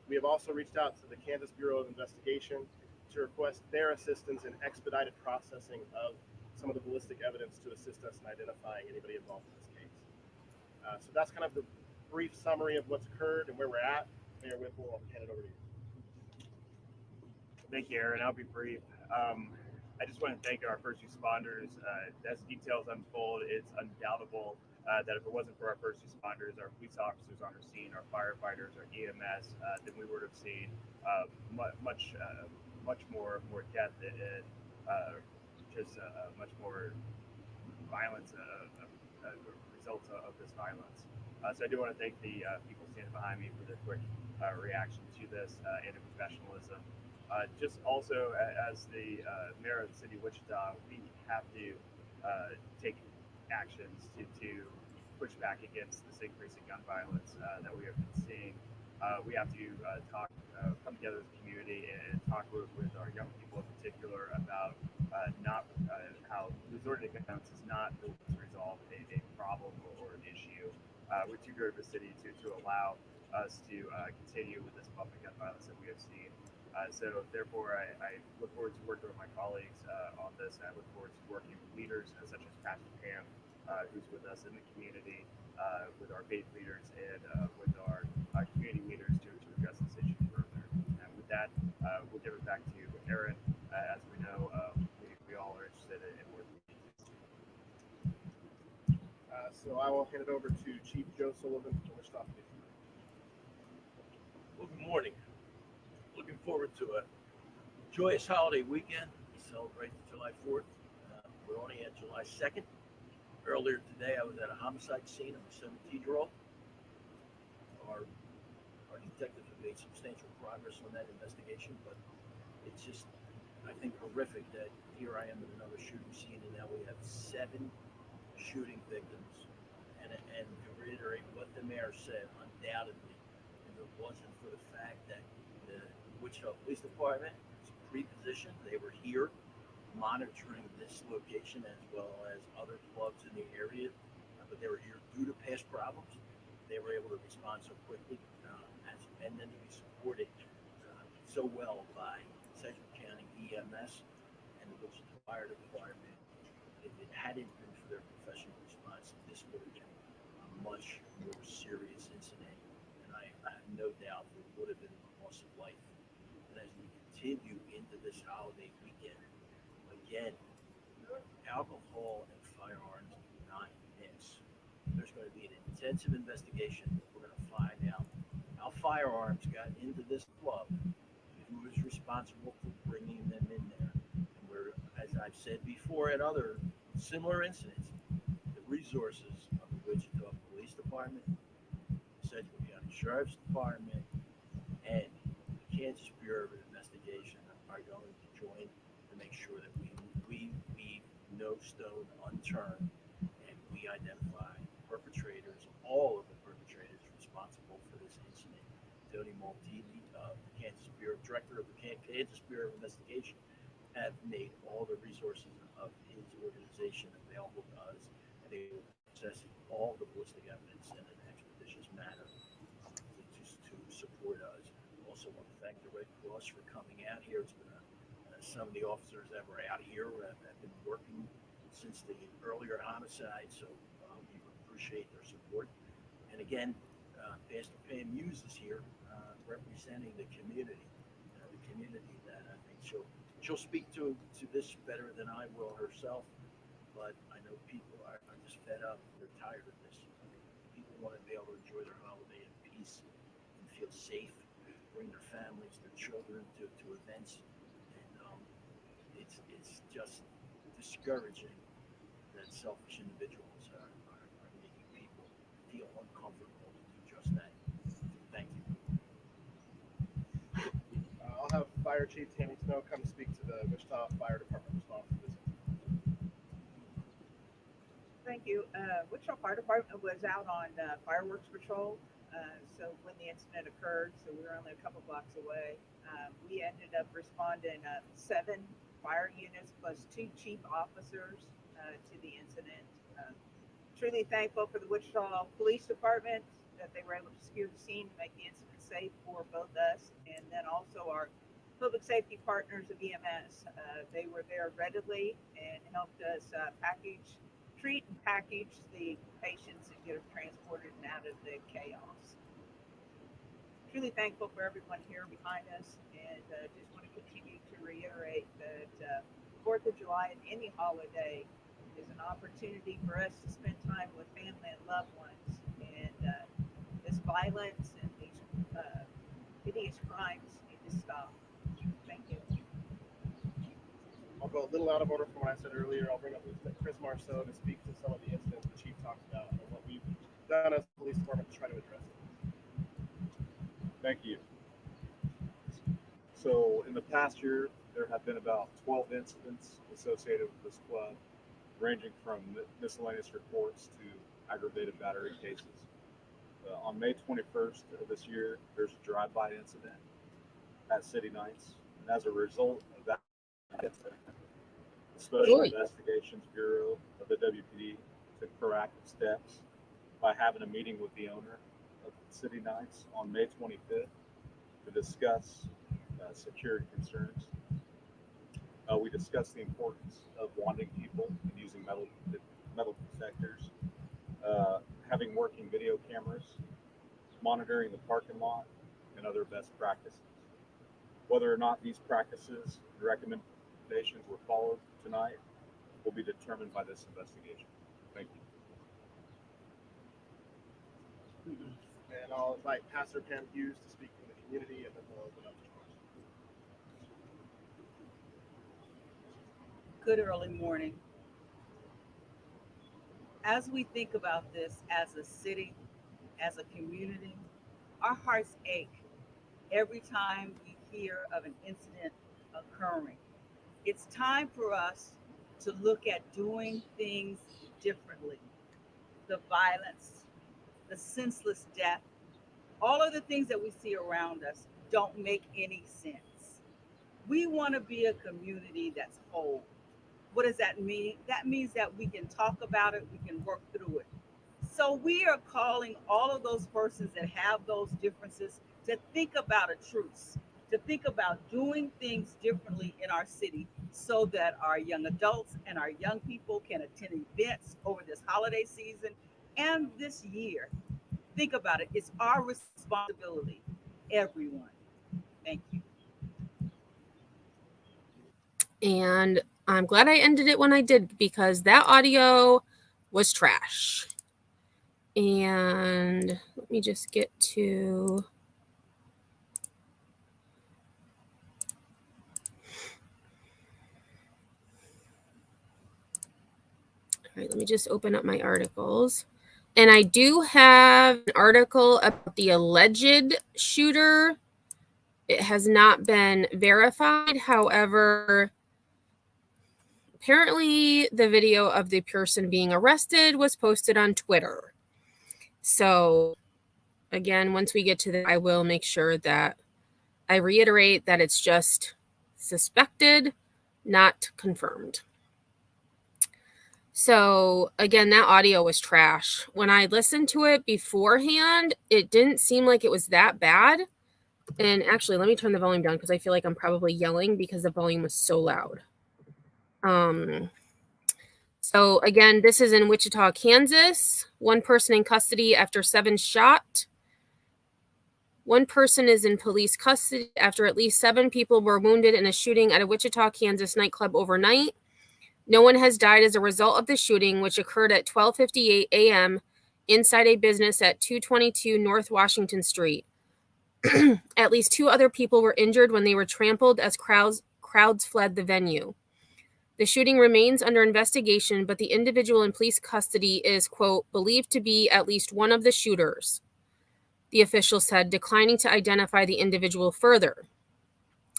We have also reached out to the Kansas Bureau of Investigation to request their assistance in expedited processing of some of the ballistic evidence to assist us in identifying anybody involved in this case. So that's kind of the brief summary of what's occurred and where we're at. Mayor Whipple, I'll hand it over to you. Thank you, Aaron. I'll be brief. I just want to thank our first responders. As details unfold, it's undoubtable that if it wasn't for our first responders, our police officers on our scene, our firefighters, our EMS, then we would have seen much more death and just much more violence, results of this violence. So I do want to thank the people standing behind me for their quick reaction to this and their professionalism. Just also, as the mayor of the city of Wichita, we have to take actions to push back against this increasing gun violence that we have been seeing. We have to come together as a community and talk with our young people in particular about how resorting to guns is not going to resolve a problem or an issue. we're too good of a city to allow us to continue with this public gun violence that we have seen. So therefore, I look forward to working with my colleagues on this, and I look forward to working with leaders such as Pastor Pam, who's with us in the community, with our faith leaders, and with our community leaders to address this issue further. And with that, we'll give it back to Aaron. As we know, we all are interested in working. So I will hand it over to Chief Joe Sullivan from Wichita Police. Well, good morning. Looking forward to a joyous holiday weekend. We celebrate July 4th. We're only at July 2nd. Earlier today, I was at a homicide scene of a 17-year-old. Our detectives have made substantial progress on that investigation, but it's just, I think, horrific that here I am at another shooting scene, and now we have 7 shooting victims. And to reiterate what the mayor said, undoubtedly, if it wasn't for the fact that the Wichita Police Department was pre-positioned, they were here monitoring this location as well as other clubs in the area, but they were here due to past problems. They were able to respond so quickly, and then to be supported so well by Sedgwick County EMS and the Wichita Fire Department. If it hadn't been for their professional response, this would have been a much more serious incident, and I have no doubt there would have been a loss of life. And as we continue into this holiday weekend, again, alcohol and firearms do not mix. There's going to be an intensive investigation. We're going to find out how firearms got into this club, who is responsible for bringing them in there. And we're, as I've said before at other similar incidents, the resources of the Wichita Police Department, the Sedgwick County Sheriff's Department, and the Kansas Bureau of Investigation are going to join to make sure that we leave no stone unturned, and we identify perpetrators, all of the perpetrators responsible for this incident. Tony Maltini, the Kansas Bureau Director of the Kansas Bureau of Investigation, have made all the resources of his organization available to us, and they will process all the ballistic evidence in an expeditious manner to support us. Also want to thank the Red Cross for coming out here. It's been some of the officers that were out here have been working since the earlier homicide, so we appreciate their support. And again, Pastor Pam Hughes is here representing the community that I think she'll speak to this better than I will herself, but I know people are just fed up. They're tired of this. People want to be able to enjoy their holiday in peace and feel safe, bring their families, their children to events, and it's just discouraging that selfish individuals are making people feel uncomfortable to do just that. Thank you. I'll have Fire Chief Tammy Snow come speak to the Wichita Fire Department response to this. Thank you. Wichita Fire Department was out on fireworks patrol. So when the incident occurred, so we were only a couple blocks away, we ended up responding 7 fire units plus 2 chief officers to the incident. Truly thankful for the Wichita Police Department that they were able to secure the scene to make the incident safe for both us and then also our public safety partners of EMS. They were there readily and helped us treat and package the patients and get them transported and out of the chaos. Truly thankful for everyone here behind us, and just want to continue to reiterate that 4th of July and any holiday is an opportunity for us to spend time with family and loved ones, and this violence and these hideous crimes need to stop. Thank you. I'll go a little out of order from what I said earlier. I'll bring up Chris Marceau to speak to some of the incidents the chief talked about and what we've done as a police department to try to address it. Thank you. So in the past year, there have been about 12 incidents associated with this club, ranging from miscellaneous reports to aggravated battery cases. On May 21st of this year, there's a drive-by incident at City Nights. And as a result of that incident, the Special Investigations Bureau of the WPD took proactive steps by having a meeting with the owner of City Nights on May 25th to discuss security concerns. We discussed the importance of wanting people and using metal detectors, having working video cameras, monitoring the parking lot, and other best practices. Whether or not these practices and recommendations were followed tonight will be determined by this investigation. Thank you. And I'll invite Pastor Pam Hughes to speak to the community, and then we'll open up to questions. Good early morning. As we think about this as a city, as a community, our hearts ache every time we hear of an incident occurring. It's time for us to look at doing things differently. The violence, the senseless death, all of the things that we see around us don't make any sense. We want to be a community that's whole. What does that mean? That means that we can talk about it, we can work through it. So we are calling all of those persons that have those differences to think about a truce, to think about doing things differently in our city so that our young adults and our young people can attend events over this holiday season and this year. Think about it. It's our responsibility, everyone. Thank you. And I'm glad I ended it when I did, because that audio was trash. And let me just get to... All right, let me just open up my articles. And I do have an article about the alleged shooter. It has not been verified. However, apparently the video of the person being arrested was posted on Twitter. So again, once we get to that, I will make sure that I reiterate that it's just suspected, not confirmed. So again, that audio was trash. When I listened to it beforehand, it didn't seem like it was that bad. And actually, let me turn the volume down because I feel like I'm probably yelling because the volume was so loud. So again, this is in Wichita, Kansas. 1 person in custody after 7 shot. 1 person is in police custody after at least 7 people were wounded in a shooting at a Wichita, Kansas nightclub overnight. No one has died as a result of the shooting, which occurred at 12:58 a.m. inside a business at 222 North Washington Street. At least 2 other people were injured when they were trampled as crowds fled the venue. The shooting remains under investigation, but the individual in police custody is, quote, believed to be at least one of the shooters, the official said, declining to identify the individual further.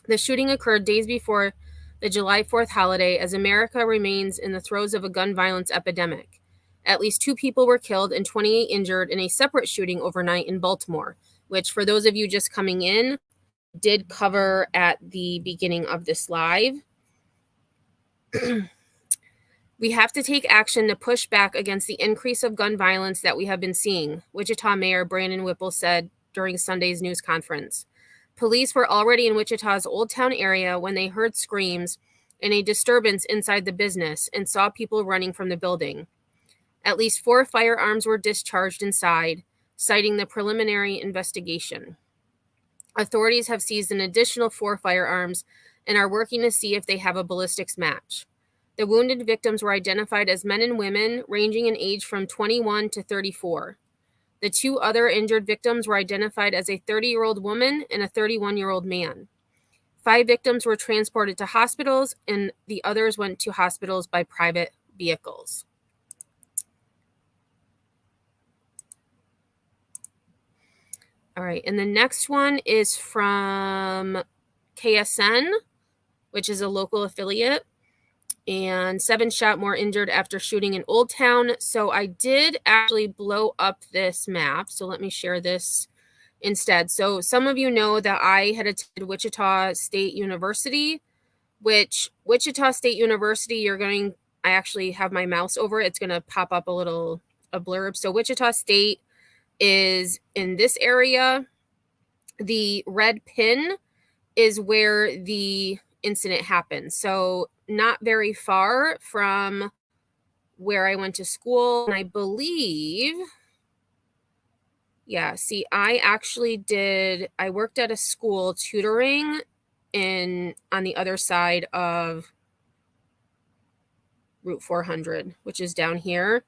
The shooting occurred days before the July 4th holiday as America remains in the throes of a gun violence epidemic. At least 2 people were killed and 28 injured in a separate shooting overnight in Baltimore, which, for those of you just coming in, did cover at the beginning of this live. We have to take action to push back against the increase of gun violence that we have been seeing, Wichita Mayor Brandon Whipple said during Sunday's news conference. Police were already in Wichita's Old Town area when they heard screams and a disturbance inside the business and saw people running from the building. At least 4 firearms were discharged inside, citing the preliminary investigation. Authorities have seized an additional 4 firearms and are working to see if they have a ballistics match. The wounded victims were identified as men and women ranging in age from 21 to 34. The 2 other injured victims were identified as a 30-year-old woman and a 31-year-old man. 5 victims were transported to hospitals, and the others went to hospitals by private vehicles. All right, and the next one is from KSN, which is a local affiliate. And 7 shot, more injured after shooting in Old Town. So I did actually blow up this map. So let me share this instead. So some of you know that I had attended Wichita State University, which Wichita State University, I actually have my mouse over it. It's going to pop up a little a blurb. So Wichita State is in this area. The red pin is where the incident happened. So not very far from where I went to school. And I believe, yeah, see, I worked at a school tutoring on the other side of Route 400, which is down here.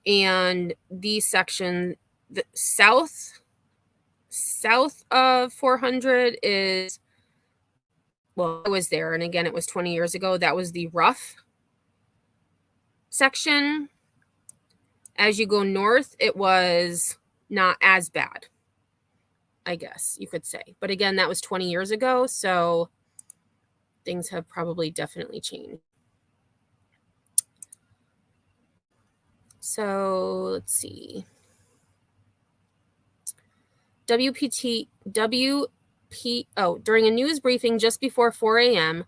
And the section, the south of 400 is, well, I was there. And again, it was 20 years ago. That was the rough section. As you go north, it was not as bad, I guess you could say. But again, that was 20 years ago. So things have probably definitely changed. So let's see. During a news briefing just before 4 a.m.,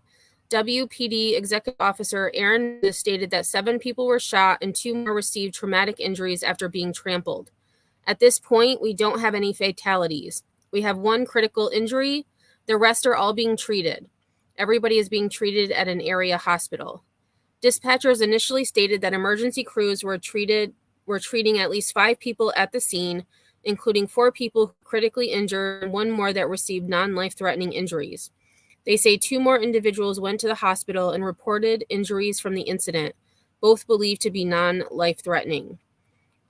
WPD Executive Officer Aaron stated that 7 people were shot and 2 more received traumatic injuries after being trampled. At this point, we don't have any fatalities. We have 1 critical injury. The rest are all being treated. Everybody is being treated at an area hospital. Dispatchers initially stated that emergency crews were treating at least 5 people at the scene, including 4 people critically injured and 1 more that received non-life-threatening injuries. They say 2 more individuals went to the hospital and reported injuries from the incident, both believed to be non-life-threatening.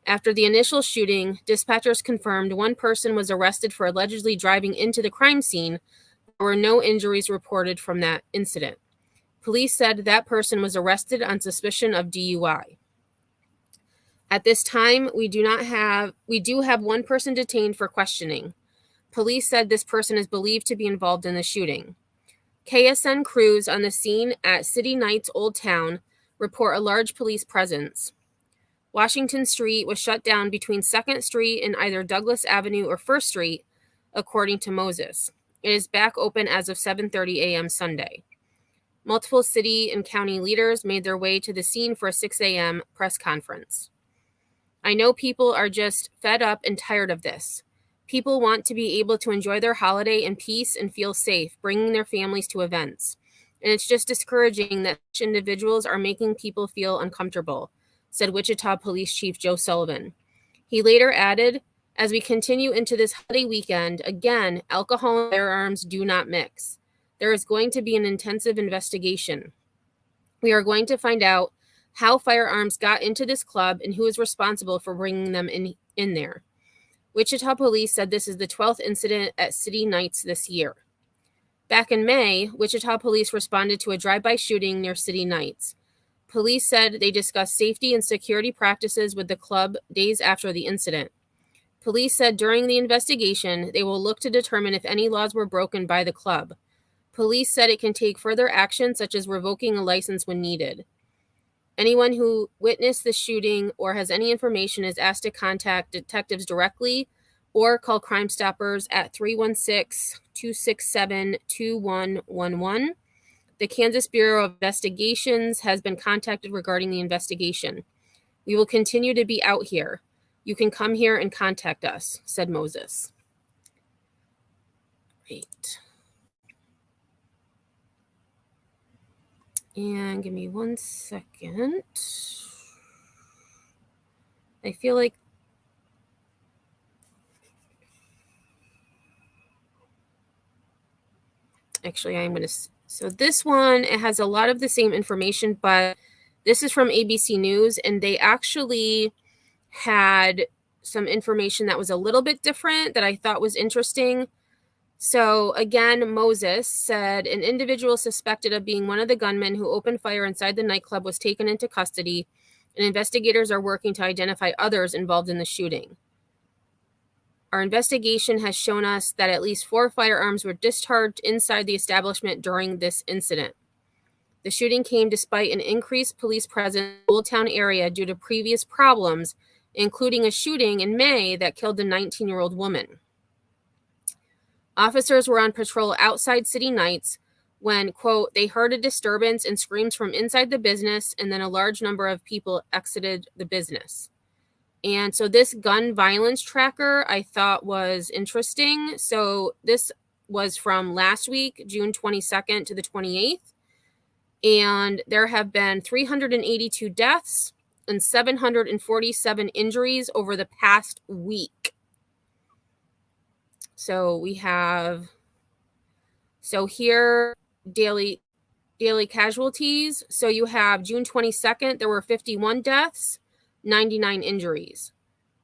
After the initial shooting, dispatchers confirmed 1 person was arrested for allegedly driving into the crime scene. There were no injuries reported from that incident. Police said that person was arrested on suspicion of DUI. At this time, we do have 1 person detained for questioning. Police said this person is believed to be involved in the shooting. KSN crews on the scene at City Knights Old Town report a large police presence. Washington Street was shut down between 2nd Street and either Douglas Avenue or 1st Street, according to Moses. It is back open as of 7:30 a.m. Sunday. Multiple city and county leaders made their way to the scene for a 6 a.m. press conference. I know people are just fed up and tired of this. People want to be able to enjoy their holiday in peace and feel safe, bringing their families to events. And it's just discouraging that individuals are making people feel uncomfortable, said Wichita Police Chief Joe Sullivan. He later added, as we continue into this holiday weekend, again, alcohol and firearms do not mix. There is going to be an intensive investigation. We are going to find out how firearms got into this club and who is responsible for bringing them in there. Wichita Police said this is the 12th incident at City Knights this year. Back in May, Wichita Police responded to a drive-by shooting near City Knights. Police said they discussed safety and security practices with the club days after the incident. Police said during the investigation, they will look to determine if any laws were broken by the club. Police said it can take further action, such as revoking a license when needed. Anyone who witnessed the shooting or has any information is asked to contact detectives directly or call Crime Stoppers at 316-267-2111. The Kansas Bureau of Investigations has been contacted regarding the investigation. We will continue to be out here. You can come here and contact us, said Moses. Great. And give me 1 second. I feel like actually I'm going to, so this one, it has a lot of the same information, but this is from ABC News, and they actually had some information that was a little bit different that I thought was interesting. So again, Moses said an individual suspected of being one of the gunmen who opened fire inside the nightclub was taken into custody, and investigators are working to identify others involved in the shooting. Our investigation has shown us that at least 4 firearms were discharged inside the establishment during this incident. The shooting came despite an increased police presence in the Old Town area due to previous problems, including a shooting in May that killed a 19-year-old woman. Officers were on patrol outside City Knights when, quote, they heard a disturbance and screams from inside the business, and then a large number of people exited the business. And so this gun violence tracker I thought was interesting. So this was from last week, June 22nd to the 28th. And there have been 382 deaths and 747 injuries over the past week. So we have, so here, daily casualties. So you have June 22nd, there were 51 deaths, 99 injuries.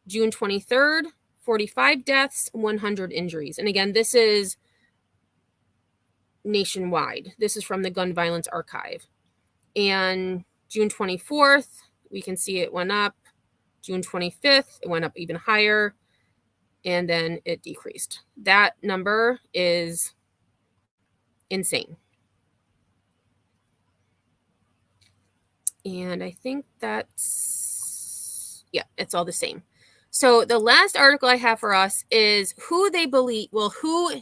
June 23rd, 45 deaths, 100 injuries. And again, this is nationwide. This is from the Gun Violence Archive. And June 24th, we can see it went up. June 25th, it went up even higher. And then it decreased. That number is insane. And I think that's, yeah, it's all the same. So the last article I have for us is who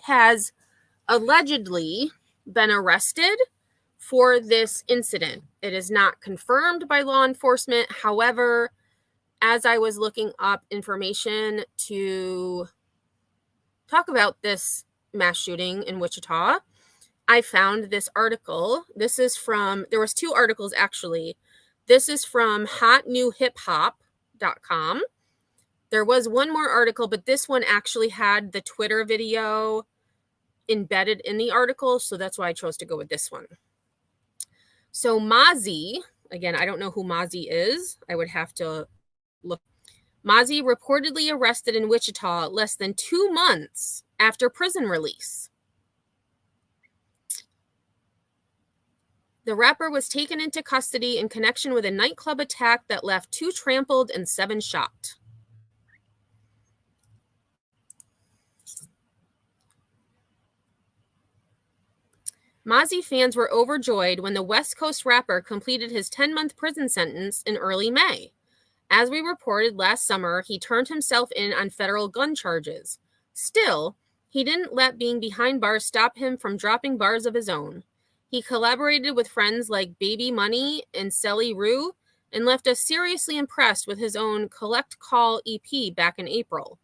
has allegedly been arrested for this incident. It is not confirmed by law enforcement. However, as I was looking up information to talk about this mass shooting in Wichita, I found this article. This is from, there was two articles actually. This is from hotnewhiphop.com. There was one more article, but this one actually had the Twitter video embedded in the article, so that's why I chose to go with this one. So Mozzie, again, I don't know who Mozzie is. I would have to look. Mozzie reportedly arrested in Wichita less than 2 months after prison release. The rapper was taken into custody in connection with a nightclub attack that left 2 trampled and 7 shot. Mozzie fans were overjoyed when the West Coast rapper completed his 10-month prison sentence in early May. As we reported last summer, he turned himself in on federal gun charges. Still, he didn't let being behind bars stop him from dropping bars of his own. He collaborated with friends like Baby Money and Sally Rue and left us seriously impressed with his own Collect Call EP back in April.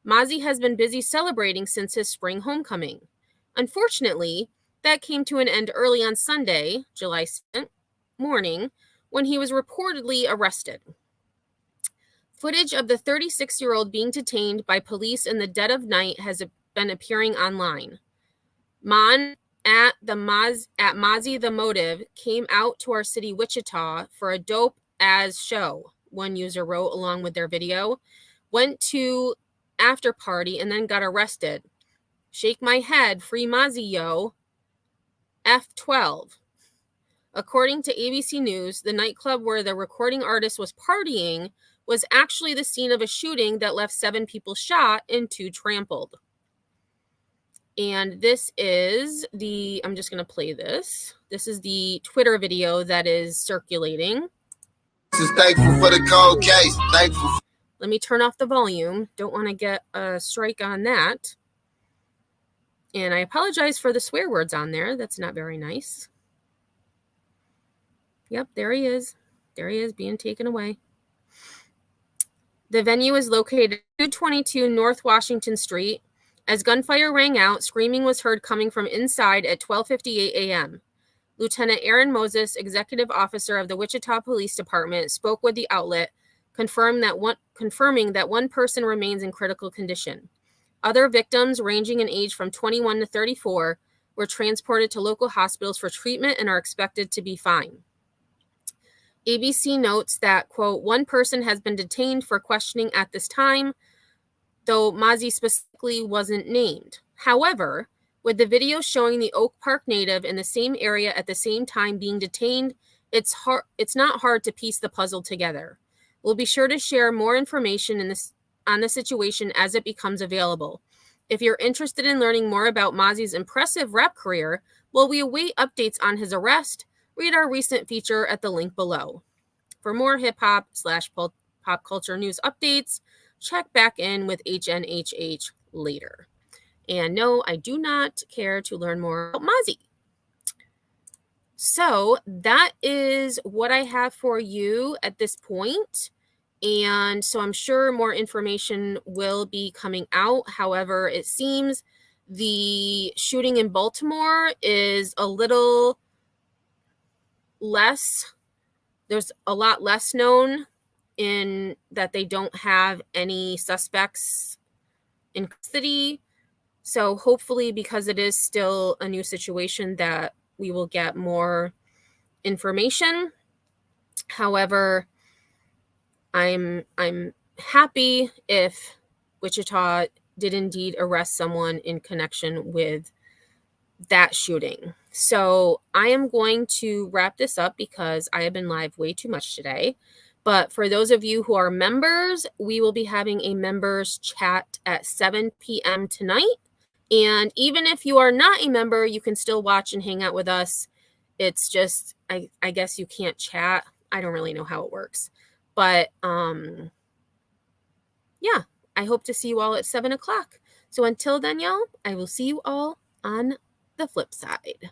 Mozzie has been busy celebrating since his spring homecoming. Unfortunately, that came to an end early on Sunday, July 2nd morning, when he was reportedly arrested. Footage of the 36-year-old being detained by police in the dead of night has been appearing online. Mon at Mozzie the Motive came out to our city, Wichita, for a dope as show, one user wrote along with their video. Went to after party and then got arrested. Shake my head, free Mozzie, yo. F12. According to ABC News, the nightclub where the recording artist was partying was actually the scene of a shooting that left 7 people shot and 2 trampled. And this is the, I'm just going to play this. This is the Twitter video that is circulating. Thankful for the cold case. Thankful. Let me turn off the volume. Don't want to get a strike on that. And I apologize for the swear words on there. That's not very nice. Yep, there he is. There he is being taken away. The venue is located at 222 North Washington Street. As gunfire rang out, screaming was heard coming from inside at 12:58 a.m. Lieutenant Aaron Moses, executive officer of the Wichita Police Department, spoke with the outlet, confirming that one person remains in critical condition. Other victims, ranging in age from 21 to 34, were transported to local hospitals for treatment and are expected to be fine. ABC notes that, quote, one person has been detained for questioning at this time, though Mozzie specifically wasn't named. However, with the video showing the Oak Park native in the same area at the same time being detained, it's not hard to piece the puzzle together. We'll be sure to share more information on the situation as it becomes available. If you're interested in learning more about Mozzie's impressive rap career while we await updates on his arrest, read our recent feature at the link below. For more hip-hop/pop culture news updates, check back in with HNHH later. And no, I do not care to learn more about Mozzie. So that is what I have for you at this point. And so I'm sure more information will be coming out. However, it seems the shooting in Baltimore is a little less, there's a lot less known in that they don't have any suspects in custody. So hopefully, because it is still a new situation, that we will get more information. However, I'm happy if Wichita did indeed arrest someone in connection with that shooting. So I am going to wrap this up because I have been live way too much today. But for those of you who are members, we will be having a members chat at 7 p.m. tonight. And even if you are not a member, you can still watch and hang out with us. It's just, I guess you can't chat. I don't really know how it works. But yeah, I hope to see you all at 7 o'clock. So until then, y'all, I will see you all on the flip side.